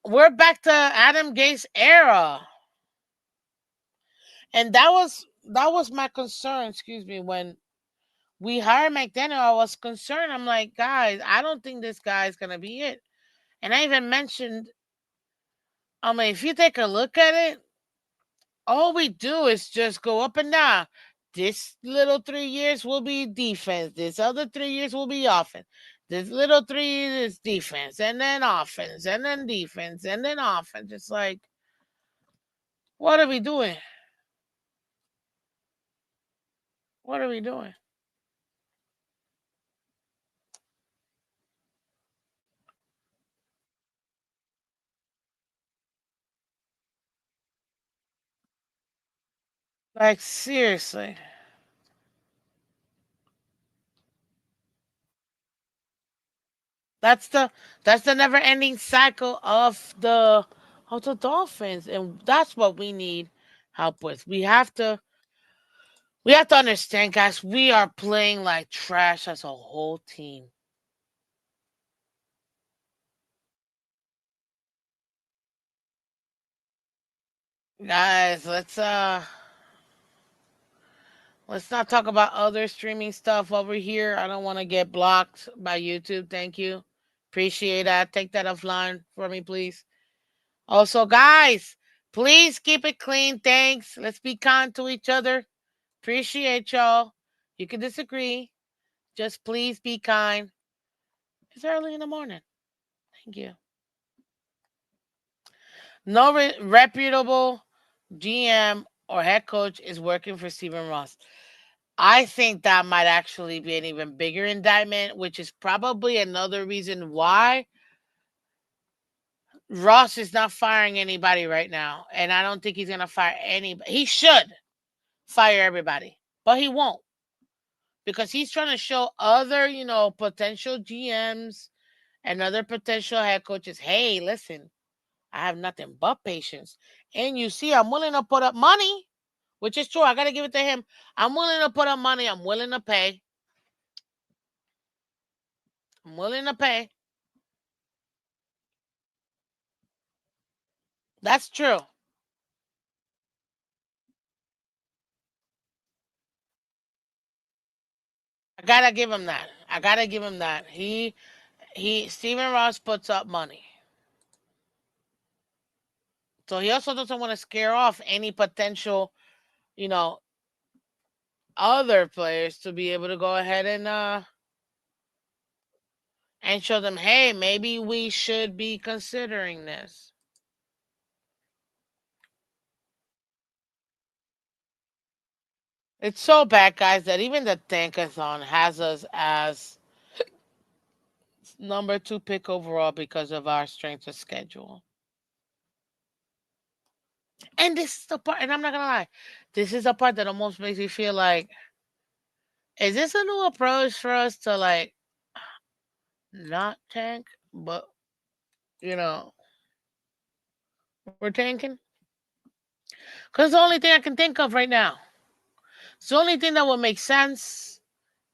we're back to Adam Gates era. And that was my concern, excuse me, when we hired McDaniel. I was concerned. I'm like, guys, I don't think this guy is gonna be it. And I even mentioned, I mean, if you take a look at it, all we do is just go up and down. This little 3 years will be defense. This other 3 years will be offense. This little 3 years is defense, and then offense, and then defense, and then offense. It's like, what are we doing? What are we doing? Like, seriously. That's the never ending cycle of the of the Dolphins, and that's what we need help with. We have to understand, guys. We are playing like trash as a whole team. Guys, let's not talk about other streaming stuff over here. I don't want to get blocked by YouTube. Thank you. Appreciate that. Take that offline for me, please. Also, guys, please keep it clean. Thanks. Let's be kind to each other. Appreciate y'all. You can disagree. Just please be kind. It's early in the morning. Thank you. No reputable GM or head coach is working for Stephen Ross. I think that might actually be an even bigger indictment, which is probably another reason why Ross is not firing anybody right now. And I don't think he's going to fire anybody. He should fire everybody, but he won't because he's trying to show other, potential GMs and other potential head coaches, hey, listen, I have nothing but patience. And you see, I'm willing to put up money, which is true. I got to give it to him. I'm willing to put up money. I'm willing to pay. I'm willing to pay. That's true. I gotta give him that. I gotta give him that. Stephen Ross puts up money. So he also doesn't want to scare off any potential, you know, other players to be able to go ahead and show them, hey, maybe we should be considering this. It's so bad, guys, that even the Tankathon has us as number 2 pick overall because of our strength of schedule. And this is the part, and I'm not gonna lie, this is the part that almost makes me feel like, is this a new approach for us to like not tank, but you know, we're tanking? Because the only thing I can think of right now. It's the only thing that would make sense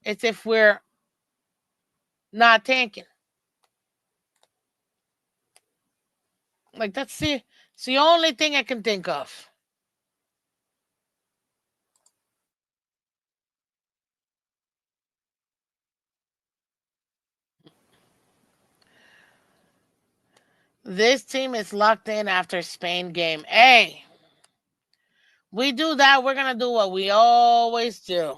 is if we're not tanking. Like it's the only thing I can think of. This team is locked in after Spain game. Hey, we do that, we're gonna do what we always do.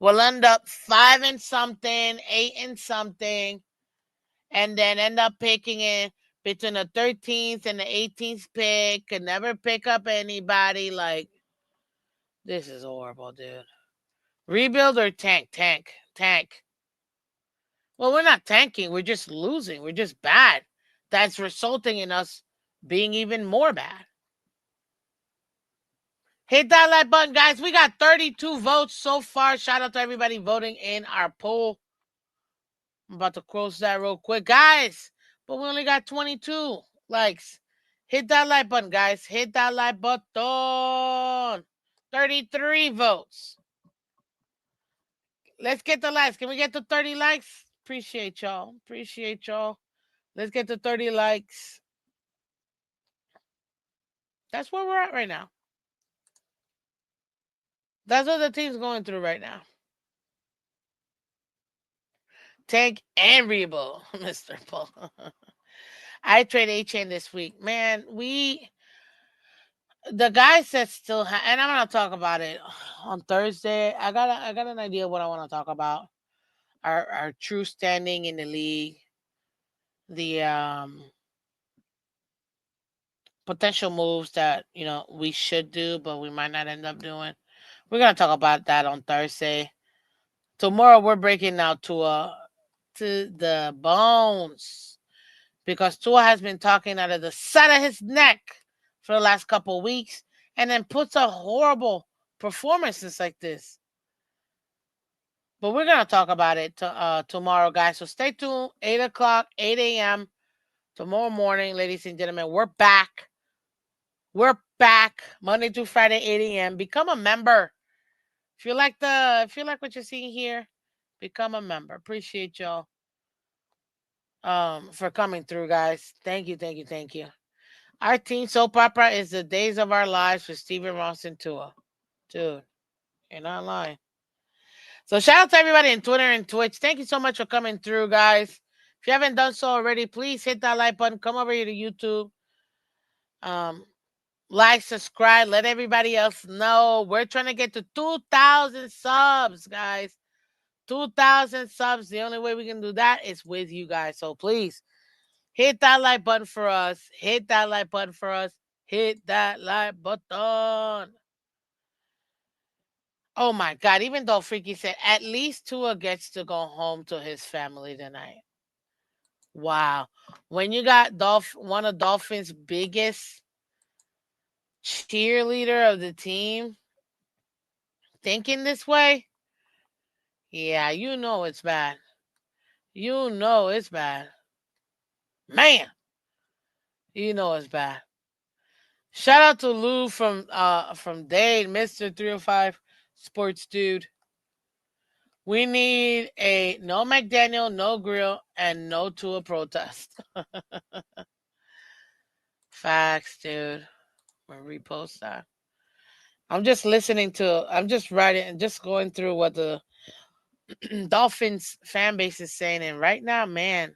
We'll end up 5 and something, 8 and something, and then end up picking it between the 13th and the 18th pick. Could never pick up anybody. Like, this is horrible, dude. Rebuild or tank? Tank. Tank. Well, we're not tanking. We're just losing. We're just bad. That's resulting in us being even more bad. Hit that like button, guys. We got 32 votes so far. Shout out to everybody voting in our poll. I'm about to close that real quick, guys. But we only got 22 likes. Hit that like button, guys. Hit that like button. 33 votes. Let's get the likes. Can we get to 30 likes? Appreciate y'all. Appreciate y'all. Let's get to 30 likes. That's where we're at right now. That's what the team's going through right now. Tank and rebuild, Mr. Paul. I trade A-Chain this week. Man, the guys that still and I'm gonna talk about it on Thursday. I got an idea what I want to talk about. Our true standing in the league, the potential moves that we should do, but we might not end up doing. We're gonna talk about that on Thursday. Tomorrow we're breaking out to the bones because Tua has been talking out of the side of his neck for the last couple of weeks, and then puts a horrible performances like this. But we're gonna talk about it tomorrow, guys. So stay tuned. 8 o'clock, 8 a.m. tomorrow morning, ladies and gentlemen. We're back. We're back Monday through Friday, 8 a.m. Become a member. If you like what you're seeing here, become a member. Appreciate y'all for coming through, guys. Thank you, thank you, thank you. Our teen soap opera is The Days of Our Lives with Stephen Ross and Tua. Dude, you're not lying. So shout out to everybody in Twitter and Twitch. Thank you so much for coming through, guys. If you haven't done so already, please hit that like button. Come over here to YouTube. Um, like, subscribe, let everybody else know. We're trying to get to 2,000 subs, guys. 2,000 subs. The only way we can do that is with you guys. So please hit that like button for us. Hit that like button for us. Hit that like button. Oh my God. Even though Freaky said at least Tua gets to go home to his family tonight. Wow. When you got one of Dolphins' biggest cheerleader of the team thinking this way, yeah, you know it's bad. You know it's bad. Man, you know it's bad. Shout out to Lou from Dade, Mr. 305 Sports Dude. We need a no McDaniel, no grill, and no Tua protest. Facts, dude. We'll repost that. I'm just writing and just going through what the Dolphins fan base is saying. And right now, man,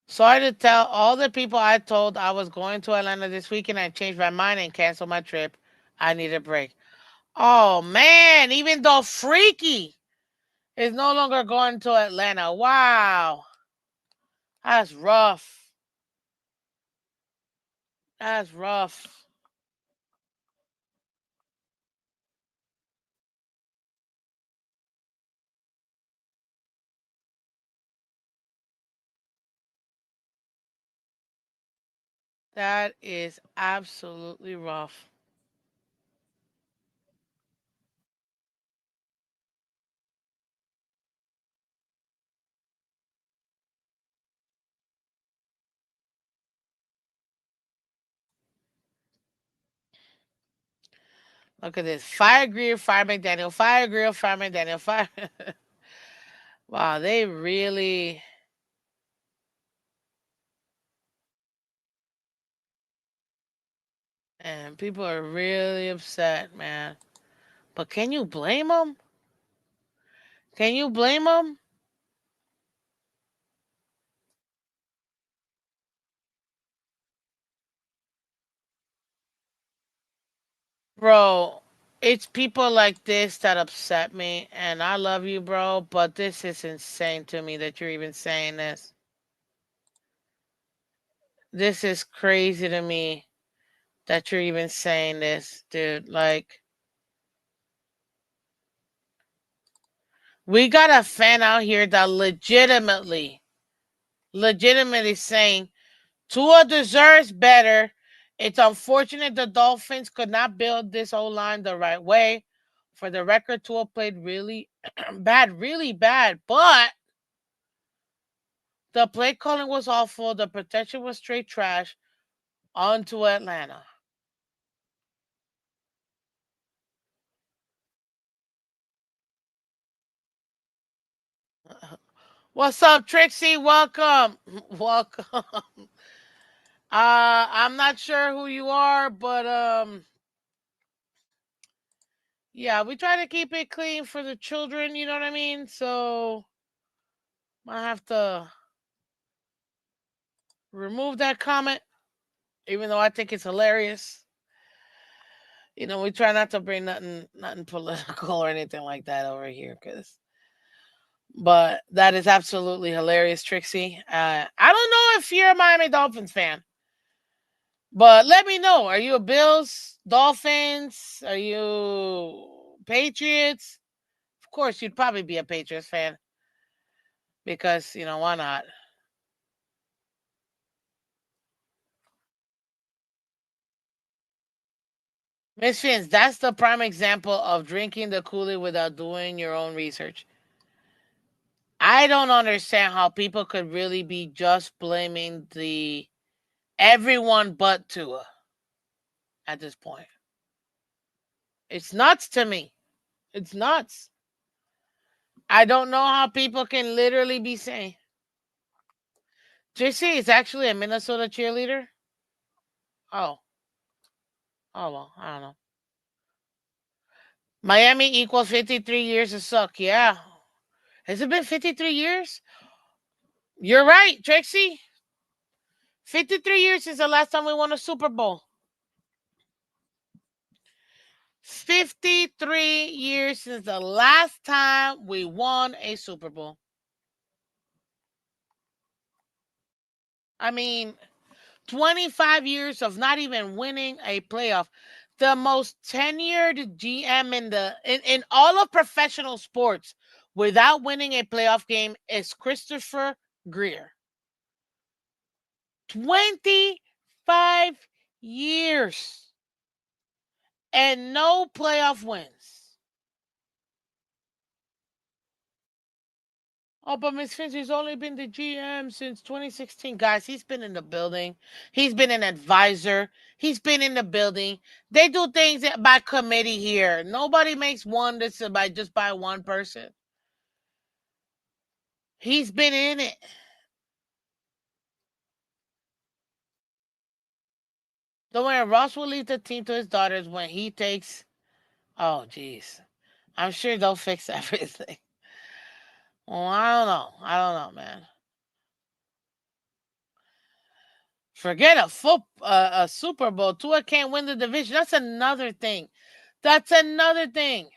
sorry to tell all the people I told I was going to Atlanta this weekend. I changed my mind and canceled my trip. I need a break. Oh, man, even though Freaky is no longer going to Atlanta. Wow. That's rough. That's rough. That is absolutely rough. Look at this. Fire Greer, Fire McDaniel, Fire Grill, Fire McDaniel, Fire. Wow, they really. And people are really upset, man. But can you blame them? Can you blame them? Bro, it's people like this that upset me. And I love you, bro. But this is insane to me that you're even saying this. This is crazy to me that you're even saying this, dude. Like, we got a fan out here that legitimately saying Tua deserves better. It's unfortunate the Dolphins could not build this O line the right way. For the record, Tua played really bad, really bad, but the play calling was awful. The protection was straight trash. On to Atlanta. What's up, Trixie? Welcome. Welcome. I'm not sure who you are, but yeah, we try to keep it clean for the children, you know what I mean? So I have to remove that comment, even though I think it's hilarious. You know, we try not to bring nothing political or anything like that over here, but that is absolutely hilarious, Trixie. I don't know if you're a Miami Dolphins fan, but let me know. Are you a Bills, Dolphins? Are you Patriots? Of course, you'd probably be a Patriots fan because, why not? Miss Fins, that's the prime example of drinking the Kool-Aid without doing your own research. I don't understand how people could really be just blaming the everyone but Tua at this point. It's nuts to me. It's nuts. I don't know how people can literally be saying JC is actually a Minnesota cheerleader. Oh, oh well, I don't know. Miami equals 53 years of suck. Yeah, has it been 53 years? You're right, Trixie. 53 years since the last time we won a Super Bowl. 53 years since the last time we won a Super Bowl. I mean, 25 years of not even winning a playoff. The most tenured GM in all of professional sports without winning a playoff game is Christopher Greer. 25 years and no playoff wins. Oh, but Miss Finch, he's only been the GM since 2016. Guys, he's been in the building. He's been an advisor. He's been in the building. They do things by committee here. Nobody makes one that's by just by one person. He's been in it. Don't worry, Ross will leave the team to his daughters when he takes. Oh, jeez. I'm sure they'll fix everything. Well, I don't know. I don't know, man. Forget a Super Bowl. Tua can't win the division. That's another thing. That's another thing.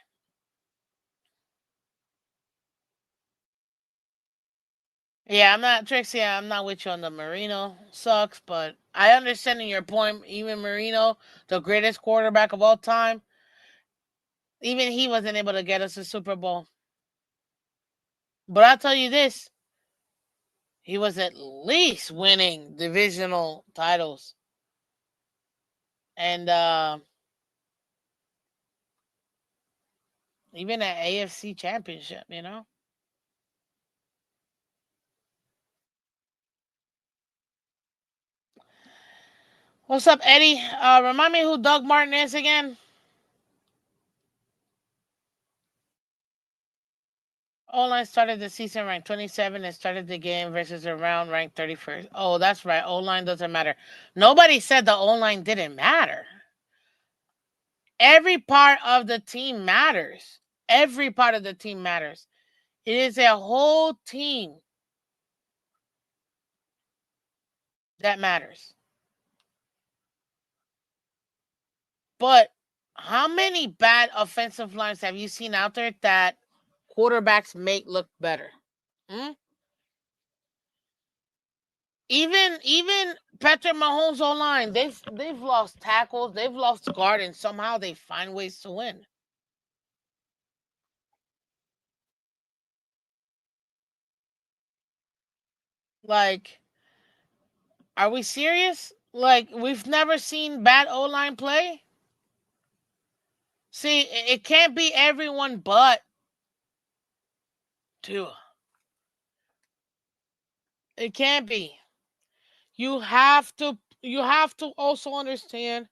Yeah, I'm not Trixie. I'm not with you on the Marino sucks, but I understand your point. Even Marino, the greatest quarterback of all time, even he wasn't able to get us a Super Bowl. But I'll tell you this: he was at least winning divisional titles, and even an AFC championship. You know. What's up, Eddie? Remind me who Doug Martin is again. O-line started the season ranked 27 and started the game versus a round ranked 31st. Oh, that's right. O-line doesn't matter. Nobody said the O-line didn't matter. Every part of the team matters. Every part of the team matters. It is a whole team that matters. But how many bad offensive lines have you seen out there that quarterbacks make look better? Hmm? Even Patrick Mahomes online, they've lost tackles, they've lost guard, and somehow they find ways to win. Like, are we serious? Like, we've never seen bad O line play. See, it can't be everyone but Tua. It can't be. You have to also understand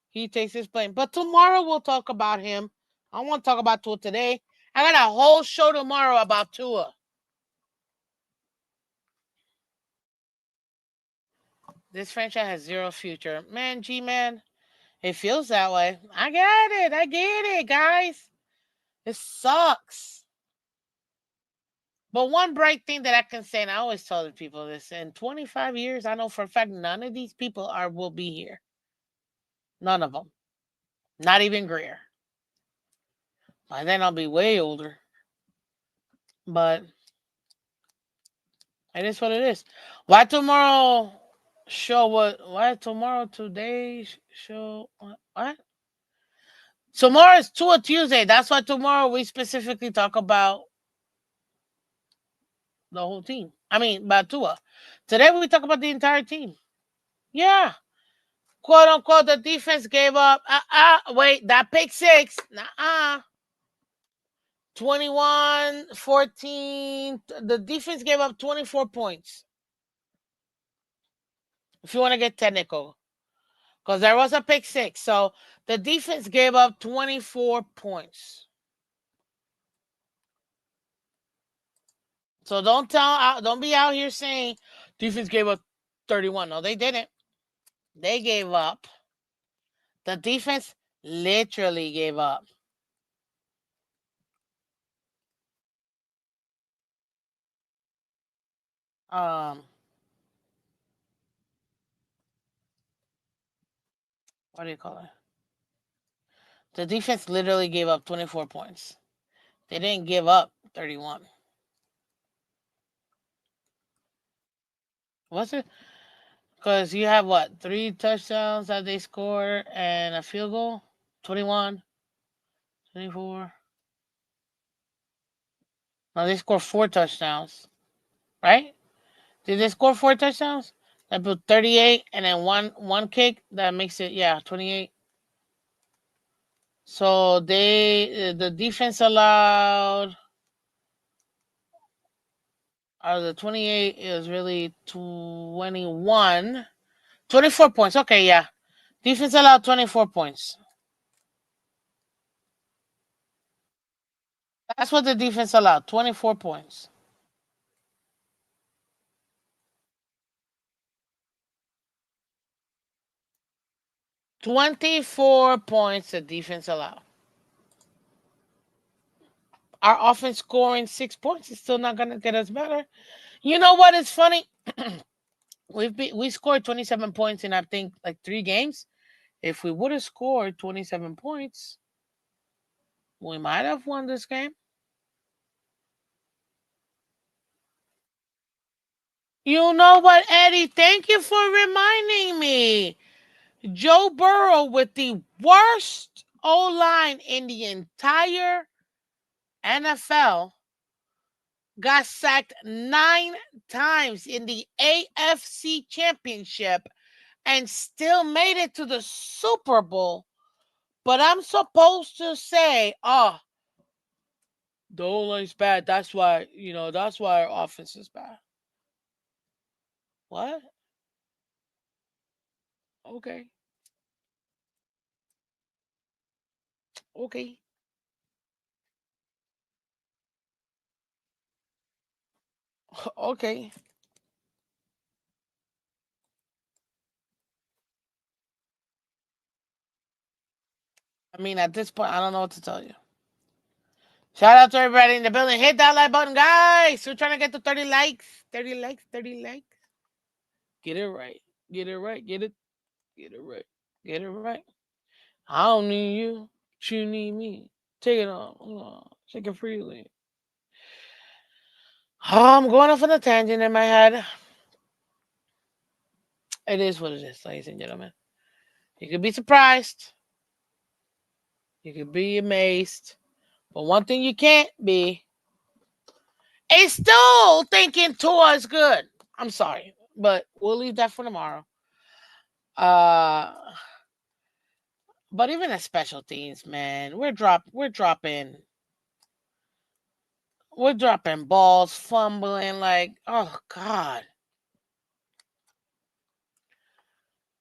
he takes his blame. But tomorrow we'll talk about him. I want to talk about Tua today. I got a whole show tomorrow about Tua. This franchise has zero future. Man, G man, it feels that way. I get it. I get it, guys. It sucks. But one bright thing that I can say, and I always tell the people this, in 25 years, I know for a fact none of these people will be here. None of them. Not even Greer. By then I'll be way older. But it is what it is. Why tomorrow show what? Why tomorrow today show what? Tomorrow is Tua Tuesday. That's why tomorrow we specifically talk about the whole team. I mean, about Tua. Today we talk about the entire team. Yeah. Quote unquote, the defense gave up. Wait, that pick six. Nah. 21-14. The defense gave up 24 points. If you want to get technical, because there was a pick six. So the defense gave up 24 points. So don't be out here saying defense gave up 31. No, they didn't. They gave up. The defense literally gave up. Um, what do you call it? The defense literally gave up 24 points. They didn't give up 31. What's it? Because you have what? 3 touchdowns that they scored and a field goal? 21, 24. No, they scored 4 touchdowns, right? Did they score 4 touchdowns? That put 38 and then one kick that makes it 28. So the defense allowed out of the 28 is really 21. 24 points. Okay, yeah. Defense allowed 24 points. That's what the defense allowed. 24 points. $24 the defense allowed. Our offense scoring 6 points is still not gonna get us better. You know what is funny? We scored 27 points in I think like 3 games. If we would have scored 27 points, we might have won this game. You know what, Eddie? Thank you for reminding me. Joe Burrow with the worst O line in the entire NFL got sacked 9 times in the AFC Championship and still made it to the Super Bowl. But I'm supposed to say, oh, the O line's bad. That's why, that's why our offense is bad. What? Okay. Okay. Okay. I mean, at this point, I don't know what to tell you. Shout out to everybody in the building. Hit that like button, guys. We're trying to get to 30 likes. 30 likes. 30 likes. Get it right. Get it right. Get it. Get it right. Get it right. I don't need you. You need me. Take it on. Take it freely. Oh, I'm going off on a tangent in my head. It is what it is, ladies and gentlemen. You could be surprised. You could be amazed. But one thing you can't be is still thinking Tua is good. I'm sorry. But we'll leave that for tomorrow. Uh but even the special teams, man, we're dropping balls, fumbling, like, oh God.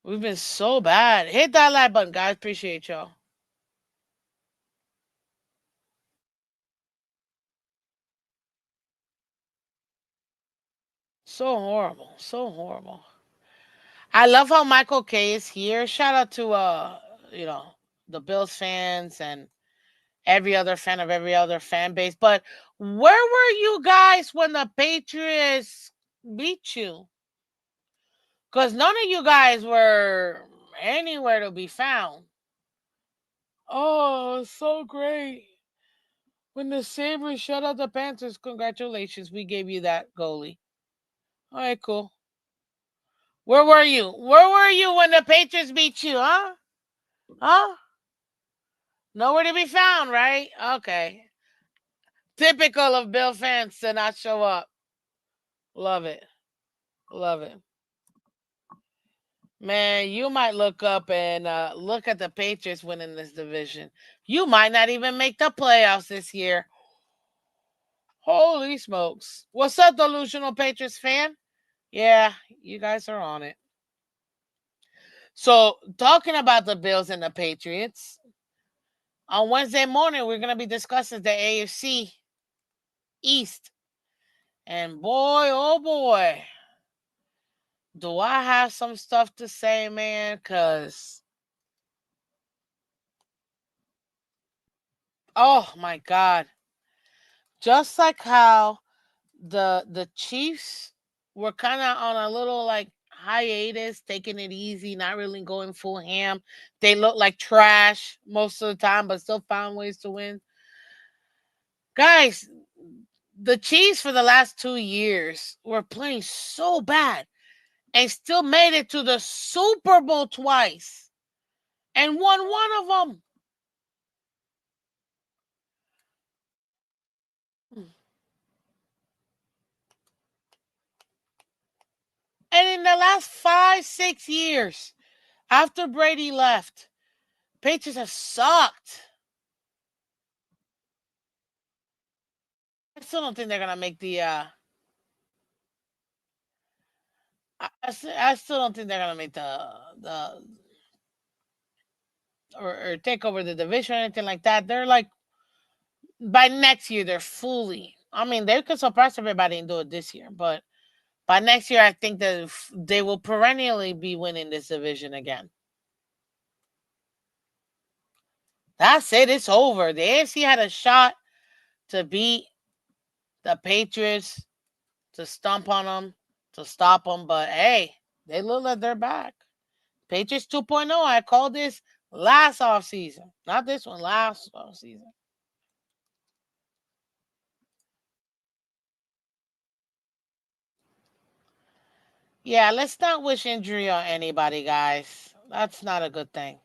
We've been so bad. Hit that like button, guys. Appreciate y'all. So horrible. So horrible. I love how Michael K is here. Shout out to you know, the Bills fans and every other fan of every other fan base. But where were you guys when the Patriots beat you? Because none of you guys were anywhere to be found. Oh, so great. When the Sabres shut out the Panthers, congratulations. We gave you that goalie. All right, cool. Where were you? Where were you when the Patriots beat you, huh? Huh? Nowhere to be found, right? Okay. Typical of Bill fans to not show up. Love it. Love it. Man, you might look up and look at the Patriots winning this division. You might not even make the playoffs this year. Holy smokes. What's up, delusional Patriots fan? Yeah, you guys are on it. So, talking about the Bills and the Patriots, on Wednesday morning, we're going to be discussing the AFC East. And boy, oh boy, do I have some stuff to say, man, because, oh my God. Just like how the Chiefs were kind of on a little like hiatus, taking it easy, not really going full ham. They looked like trash most of the time, but still found ways to win. Guys, the Chiefs for the last 2 years were playing so bad and still made it to the Super Bowl twice and won one of them. And in the last 5, 6 years, after Brady left, Patriots have sucked. I still don't think they're gonna make the. I still don't think they're gonna make the or take over the division or anything like that. They're like by next year they're fully. I mean, they could surprise everybody and do it this year, but by next year I think that they will perennially be winning this division again. That's it. It's over. The AFC had a shot to beat the Patriots, to stomp on them, to stop them, but hey, they look like they're back. Patriots 2.0. I called this last offseason. Not this one, last offseason. Yeah, let's not wish injury on anybody, guys. That's not a good thing.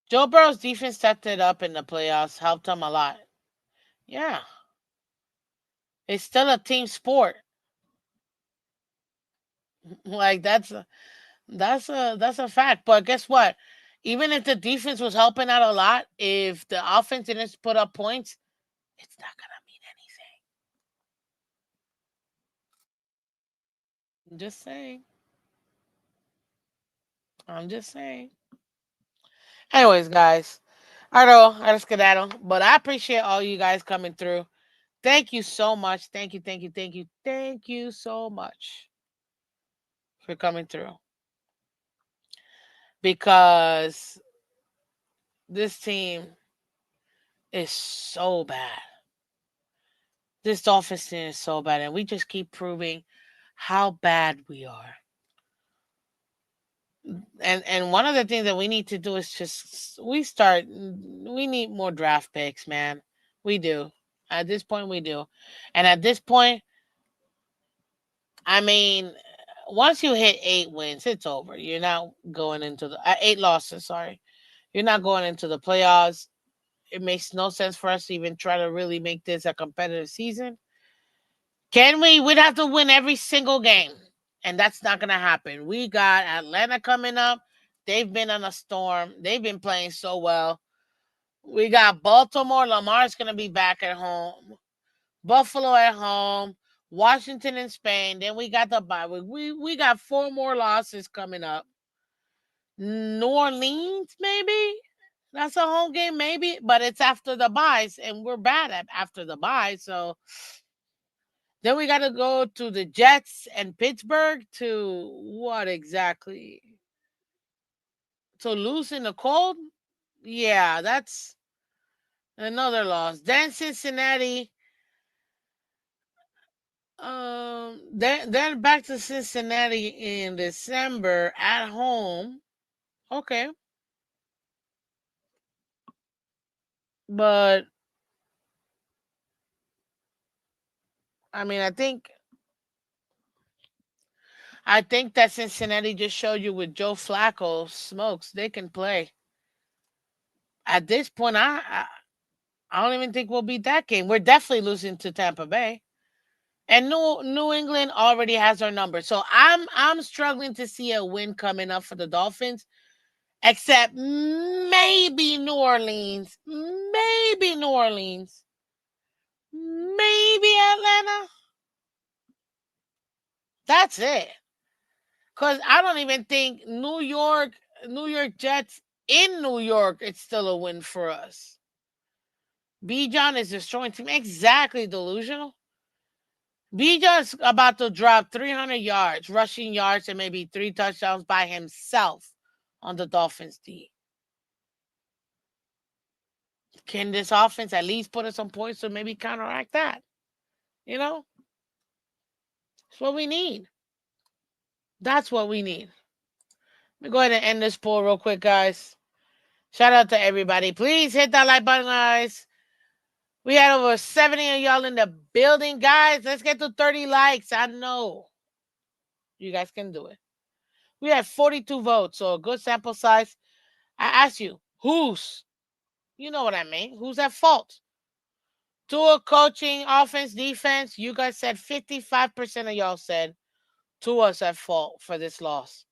Joe Burrow's defense stepped it up in the playoffs, helped him a lot. Yeah, it's still a team sport. Like that's a fact. But guess what? Even if the defense was helping out a lot, if the offense didn't put up points, it's not gonna mean anything. I'm just saying. I'm just saying. Anyways, guys, I know I just skedaddle, but I appreciate all you guys coming through. Thank you so much. Thank you, thank you, thank you, thank you so much for coming through. Because this team is so bad. This Dolphins team is so bad, and we just keep proving how bad we are. And one of the things that we need to do is just we need more draft picks, man. We do. At this point we do. And at this point, I mean, once you hit 8 wins, it's over. You're not going into the 8 losses, sorry. You're not going into the playoffs. It makes no sense for us to even try to really make this a competitive season. Can we? We'd have to win every single game. And that's not going to happen. We got Atlanta coming up. They've been on a storm. They've been playing so well. We got Baltimore. Lamar's going to be back at home. Buffalo at home. Washington and Spain. Then we got the bye week. We got 4 more losses coming up. New Orleans, maybe? That's a home game, maybe, but it's after the buys, and we're bad at after the buy. So then we got to go to the Jets and Pittsburgh to what exactly? To lose in the cold? Yeah, that's another loss. Then Cincinnati. Then back to Cincinnati in December at home. Okay, but I mean, I think that Cincinnati just showed you with Joe Flacco smokes they can play. At this point, I don't even think we'll beat that game. We're definitely losing to Tampa Bay. And New England already has our number. So I'm struggling to see a win coming up for the Dolphins. Except maybe New Orleans, maybe New Orleans, maybe Atlanta. That's it. Because I don't even think New York Jets in New York, it's still a win for us. Bijan is destroying team. Exactly, delusional. Bijan's about to drop 300 yards, rushing yards, and maybe 3 touchdowns by himself on the Dolphins D. Can this offense at least put us some points to maybe counteract that? You know? That's what we need. That's what we need. Let me go ahead and end this poll real quick, guys. Shout out to everybody. Please hit that like button, guys. We had over 70 of y'all in the building, guys. Let's get to 30 likes. I know you guys can do it. We had 42 votes, so a good sample size. I ask you, who's? You know what I mean. Who's at fault? Tua coaching, offense, defense. You guys said 55% of y'all said Tua's at fault for this loss.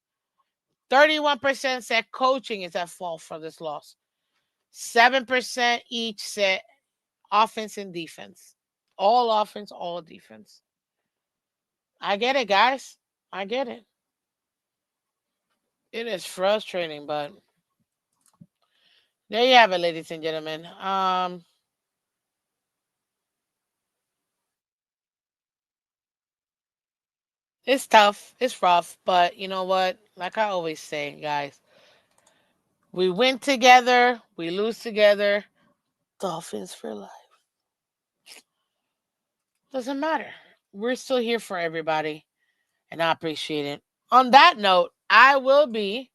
31% said coaching is at fault for this loss. 7% each said offense and defense. All offense, all defense. I get it, guys. I get it. It is frustrating, but there you have it, ladies and gentlemen. It's tough. It's rough, but you know what? Like I always say, guys, we win together, we lose together. Dolphins for life. Doesn't matter. We're still here for everybody, and I appreciate it. On that note, I will be,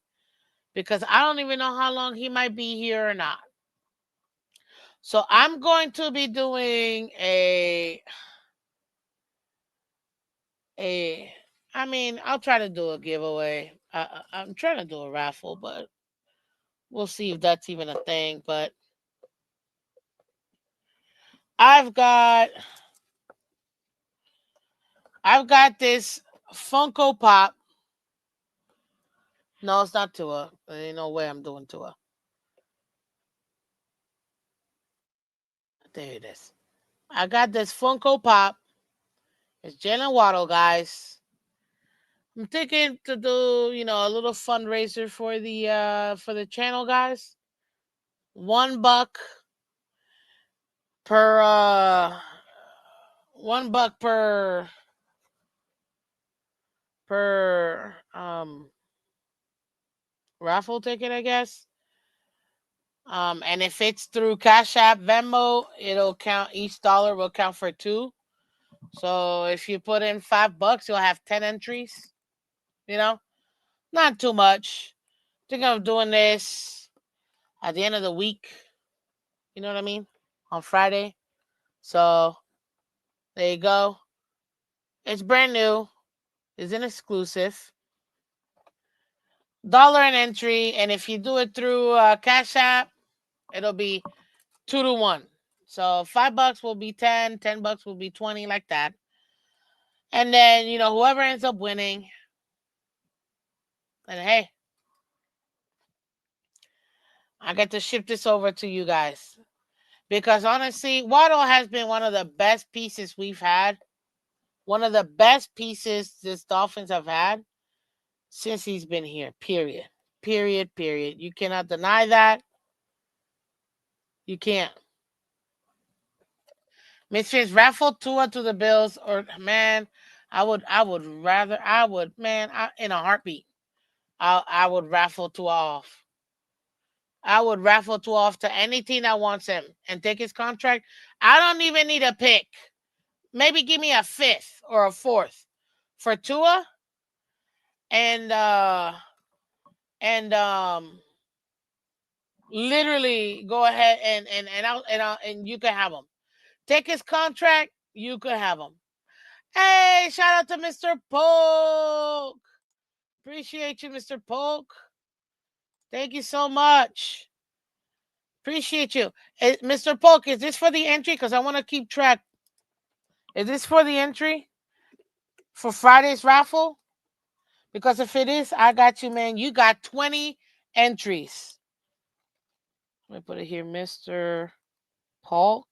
because I don't even know how long he might be here or not. So I'm going to be doing I mean, I'll try to do a giveaway. I'm trying to do a raffle, but we'll see if that's even a thing. But I've got this Funko Pop. No, it's not Tua. There ain't no way I'm doing Tua. There it is. I got this Funko Pop. It's Jalen Waddle, guys. I'm thinking to do, a little fundraiser for the channel, guys. $1 per $1 per raffle ticket, I guess. And if it's through Cash App, Venmo, it'll count, each dollar will count for 2. So if you put in $5, you'll have 10 entries. Not too much. Think of doing this at the end of the week. You know what I mean? On Friday. So there you go. It's brand new. It's an exclusive. $1 an entry. And if you do it through Cash App, it'll be 2 to 1. So $5 will be 10, $10 will be 20, like that. And then, whoever ends up winning, and hey, I get to ship this over to you guys. Because honestly, Waddle has been one of the best pieces we've had. One of the best pieces this Dolphins have had since he's been here. Period. Period. Period. You cannot deny that. You can't. Miss Fins, raffle Tua to the Bills, or man, I would rather, in a heartbeat, I would raffle Tua off. I would raffle Tua off to any team that wants him and take his contract. I don't even need a pick. Maybe give me a 5th or a 4th for Tua, and literally go ahead and you can have him. Take his contract, you could have him. Hey, shout out to Mr. Polk. Appreciate you, Mr. Polk. Thank you so much. Appreciate you. Mr. Polk, is this for the entry? Because I want to keep track. Is this for the entry? For Friday's raffle? Because if it is, I got you, man. You got 20 entries. Let me put it here, Mr. Polk.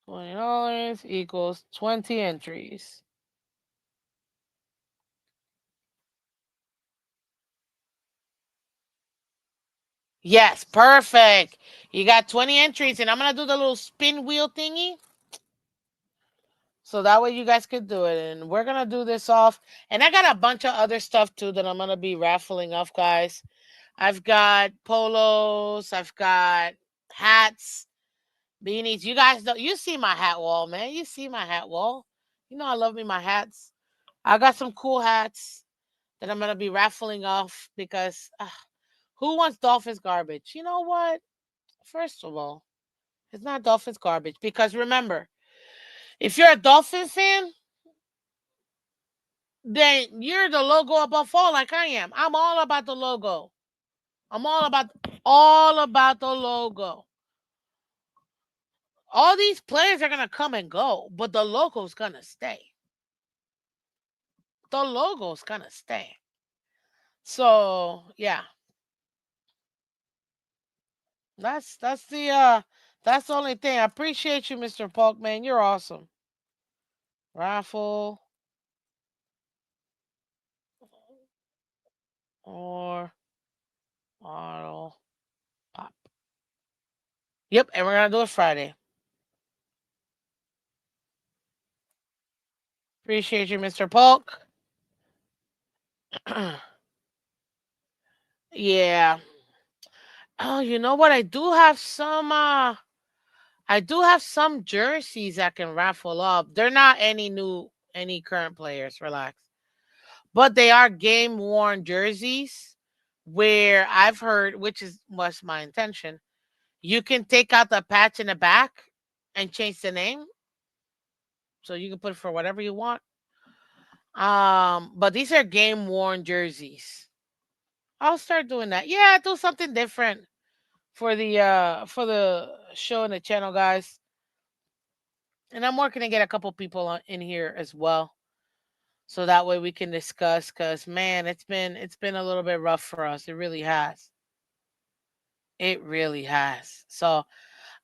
$20 equals 20 entries. Yes, perfect. You got 20 entries, and I'm gonna do the little spin wheel thingy. So that way you guys could do it. And we're gonna do this off. And I got a bunch of other stuff too that I'm gonna be raffling off, guys. I've got polos, I've got hats, beanies. You guys don't you see my hat wall, man. You see my hat wall. You know I love me my hats. I got some cool hats that I'm gonna be raffling off because who wants Dolphins garbage? You know what? First of all, it's not Dolphins garbage because remember, if you're a Dolphins fan, then you're the logo above all, like I am. I'm all about the logo. I'm all about the logo. All these players are gonna come and go, but the logo's gonna stay. The logo's gonna stay. So yeah, that's the only thing. I appreciate you, Mr. Polk, man. You're awesome. Raffle or auto pop. Yep, and we're gonna do it Friday. Appreciate you, Mr. Polk. Yeah. Oh, you know what? I do have some jerseys I can raffle up. They're not any current players, relax. But they are game worn jerseys where I've heard, which is was my intention, you can take out the patch in the back and change the name. So you can put it for whatever you want. But these are game worn jerseys. I'll start doing that. Yeah, do something different for the show and the channel, guys. And I'm working to get a couple people in here as well, so that way we can discuss. Cause man, it's been a little bit rough for us. It really has. It really has. So,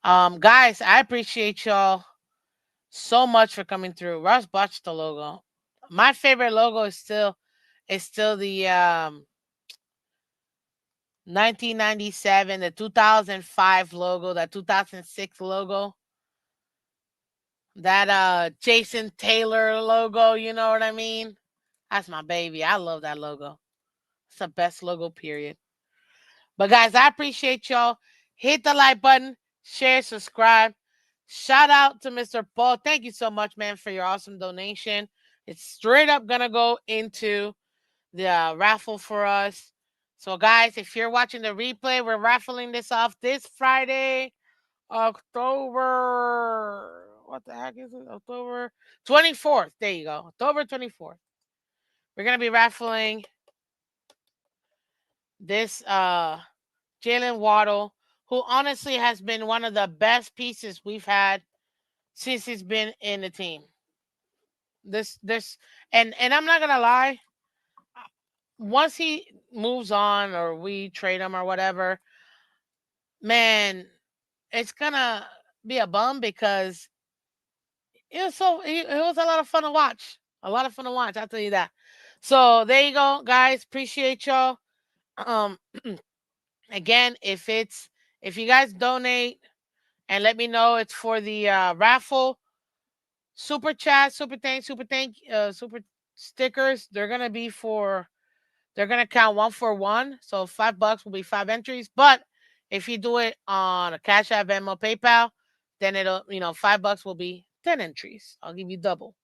guys, I appreciate y'all so much for coming through. Russ botched the logo. My favorite logo is still the 1997, the 2005 logo, that 2006 logo, that Jason Taylor logo. You know what I mean? That's my baby. I love that logo. It's the best logo, period. But guys, I appreciate y'all. Hit the like button, share, subscribe. Shout out to Mr. Paul. Thank you so much, man, for your awesome donation. It's straight up gonna go into the raffle for us. So, guys, if you're watching the replay, we're raffling this off this Friday, October. What the heck is it? October 24th. There you go. October 24th. We're gonna be raffling this Jalen Waddle, who honestly has been one of the best pieces we've had since he's been in the team. This and I'm not gonna lie, once he moves on or we trade him or whatever, man, it's gonna be a bum because it was a lot of fun to watch. A lot of fun to watch, I'll tell you that. So there you go, guys. Appreciate y'all. Um Again, if you guys donate and let me know it's for the raffle, super chat, super stickers. They're gonna count one for one. So $5 will be 5 entries. But if you do it on a Cash App, Venmo, PayPal, then it'll $5 will be 10 entries. I'll give you double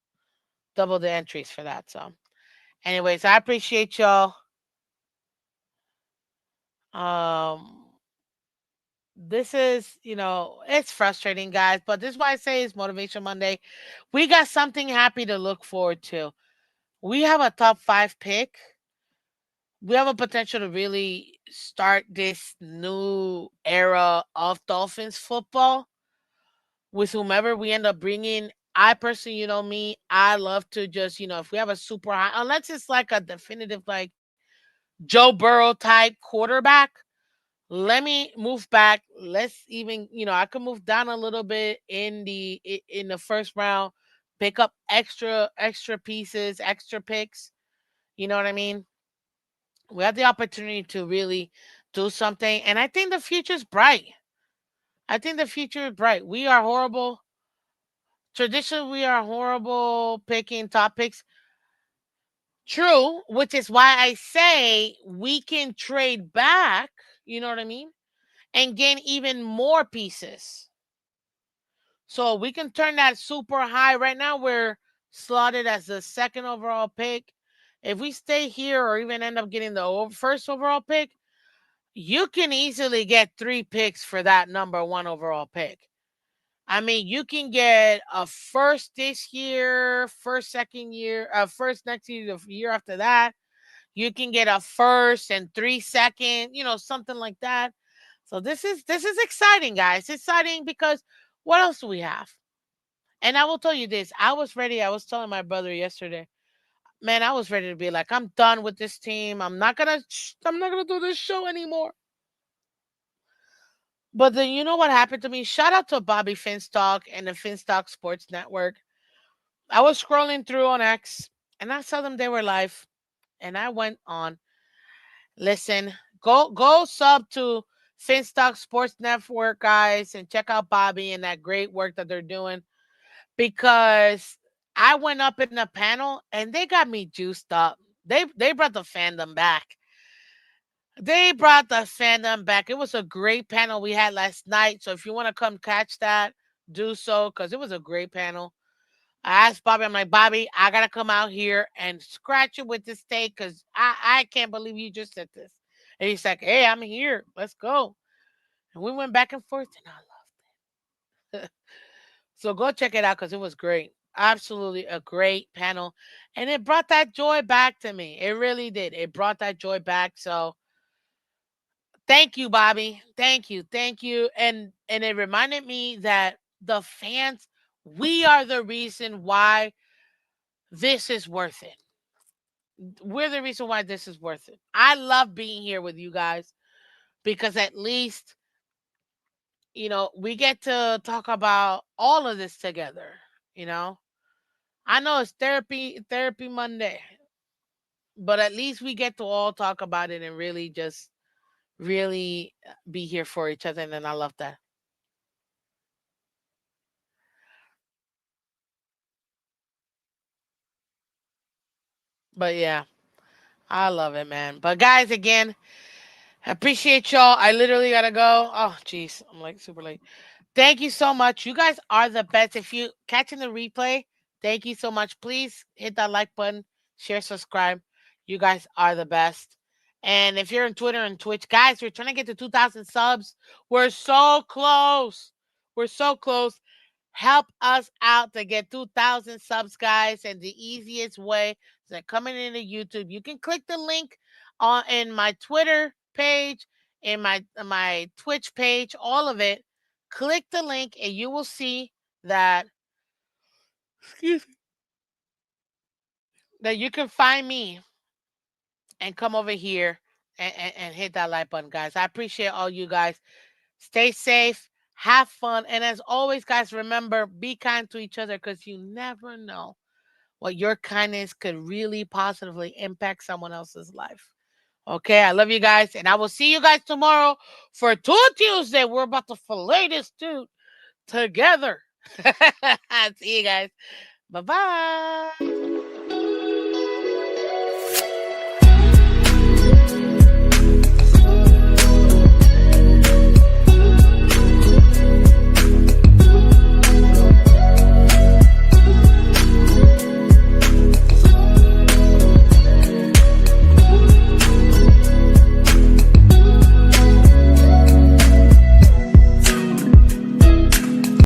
the entries for that. So, anyways, I appreciate y'all. Um, this is it's frustrating, guys, but this is why I say it's Motivation Monday. We got something happy to look forward to. We have a top 5 pick. We have a potential to really start this new era of Dolphins football with whomever we end up bringing. I personally, me, I love to just, if we have a super high, unless it's like a definitive, like Joe Burrow type quarterback, let me move back. Let's even, I could move down a little bit in the first round, pick up extra pieces, extra picks. You know what I mean? We have the opportunity to really do something, and I think the future's bright. I think the future is bright. We are horrible. Traditionally, we are horrible picking top picks. True, which is why I say we can trade back, you know what I mean? And gain even more pieces. So we can turn that super high. Right now, we're slotted as the second overall pick. If we stay here or even end up getting the first overall pick, you can easily get 3 picks for that number one overall pick. I mean, you can get a first this year, first second year, first next year, the year after that. You can get a first and 3 second, something like that. So this is exciting, guys. It's exciting because what else do we have? And I will tell you this: I was ready. I was telling my brother yesterday, man, I was ready to be like, I'm done with this team. I'm not gonna do this show anymore. But then you know what happened to me? Shout out to Bobby Finstock and the Finstock Sports Network. I was scrolling through on X and I saw them they were live. And I went on. Listen, go sub to Finstock Sports Network, guys, and check out Bobby and that great work that they're doing. Because I went up in the panel and they got me juiced up. They brought the fandom back. They brought the fandom back. It was a great panel we had last night. So if you want to come catch that, do so because it was a great panel. I asked Bobby, I'm like, Bobby, I gotta come out here and scratch you with this take because I can't believe you just said this. And he's like, hey, I'm here. Let's go. And we went back and forth and I loved it. So go check it out because it was great. Absolutely a great panel. And it brought that joy back to me. It really did. It brought that joy back. So thank you, Bobby. Thank you. Thank you. And it reminded me that the fans, we are the reason why this is worth it. We're the reason why this is worth it. I love being here with you guys because at least, we get to talk about all of this together, you know? I know it's therapy Monday, but at least we get to all talk about it and really just really be here for each other and I love that. But yeah, I love it, man. But guys, again, I appreciate y'all. I literally gotta go. Oh, jeez, I'm like super late. Thank you so much. You guys are the best. If you catching the replay, thank you so much. Please hit that like button, share, subscribe. You guys are the best. And if you're on Twitter and Twitch, guys, we're trying to get to 2,000 subs. We're so close. We're so close. Help us out to get 2,000 subs, guys. And the easiest way is that coming into YouTube, you can click the link on in my Twitter page, in my Twitch page, all of it. Click the link and you will see that excuse me, that you can find me and come over here and hit that like button, guys. I appreciate all you guys. Stay safe, have fun, and as always, guys, remember be kind to each other because you never know what your kindness could really positively impact someone else's life. Okay, I love you guys, and I will see you guys tomorrow for Tool Tuesday. We're about to fillet this dude together. See you guys. Bye bye.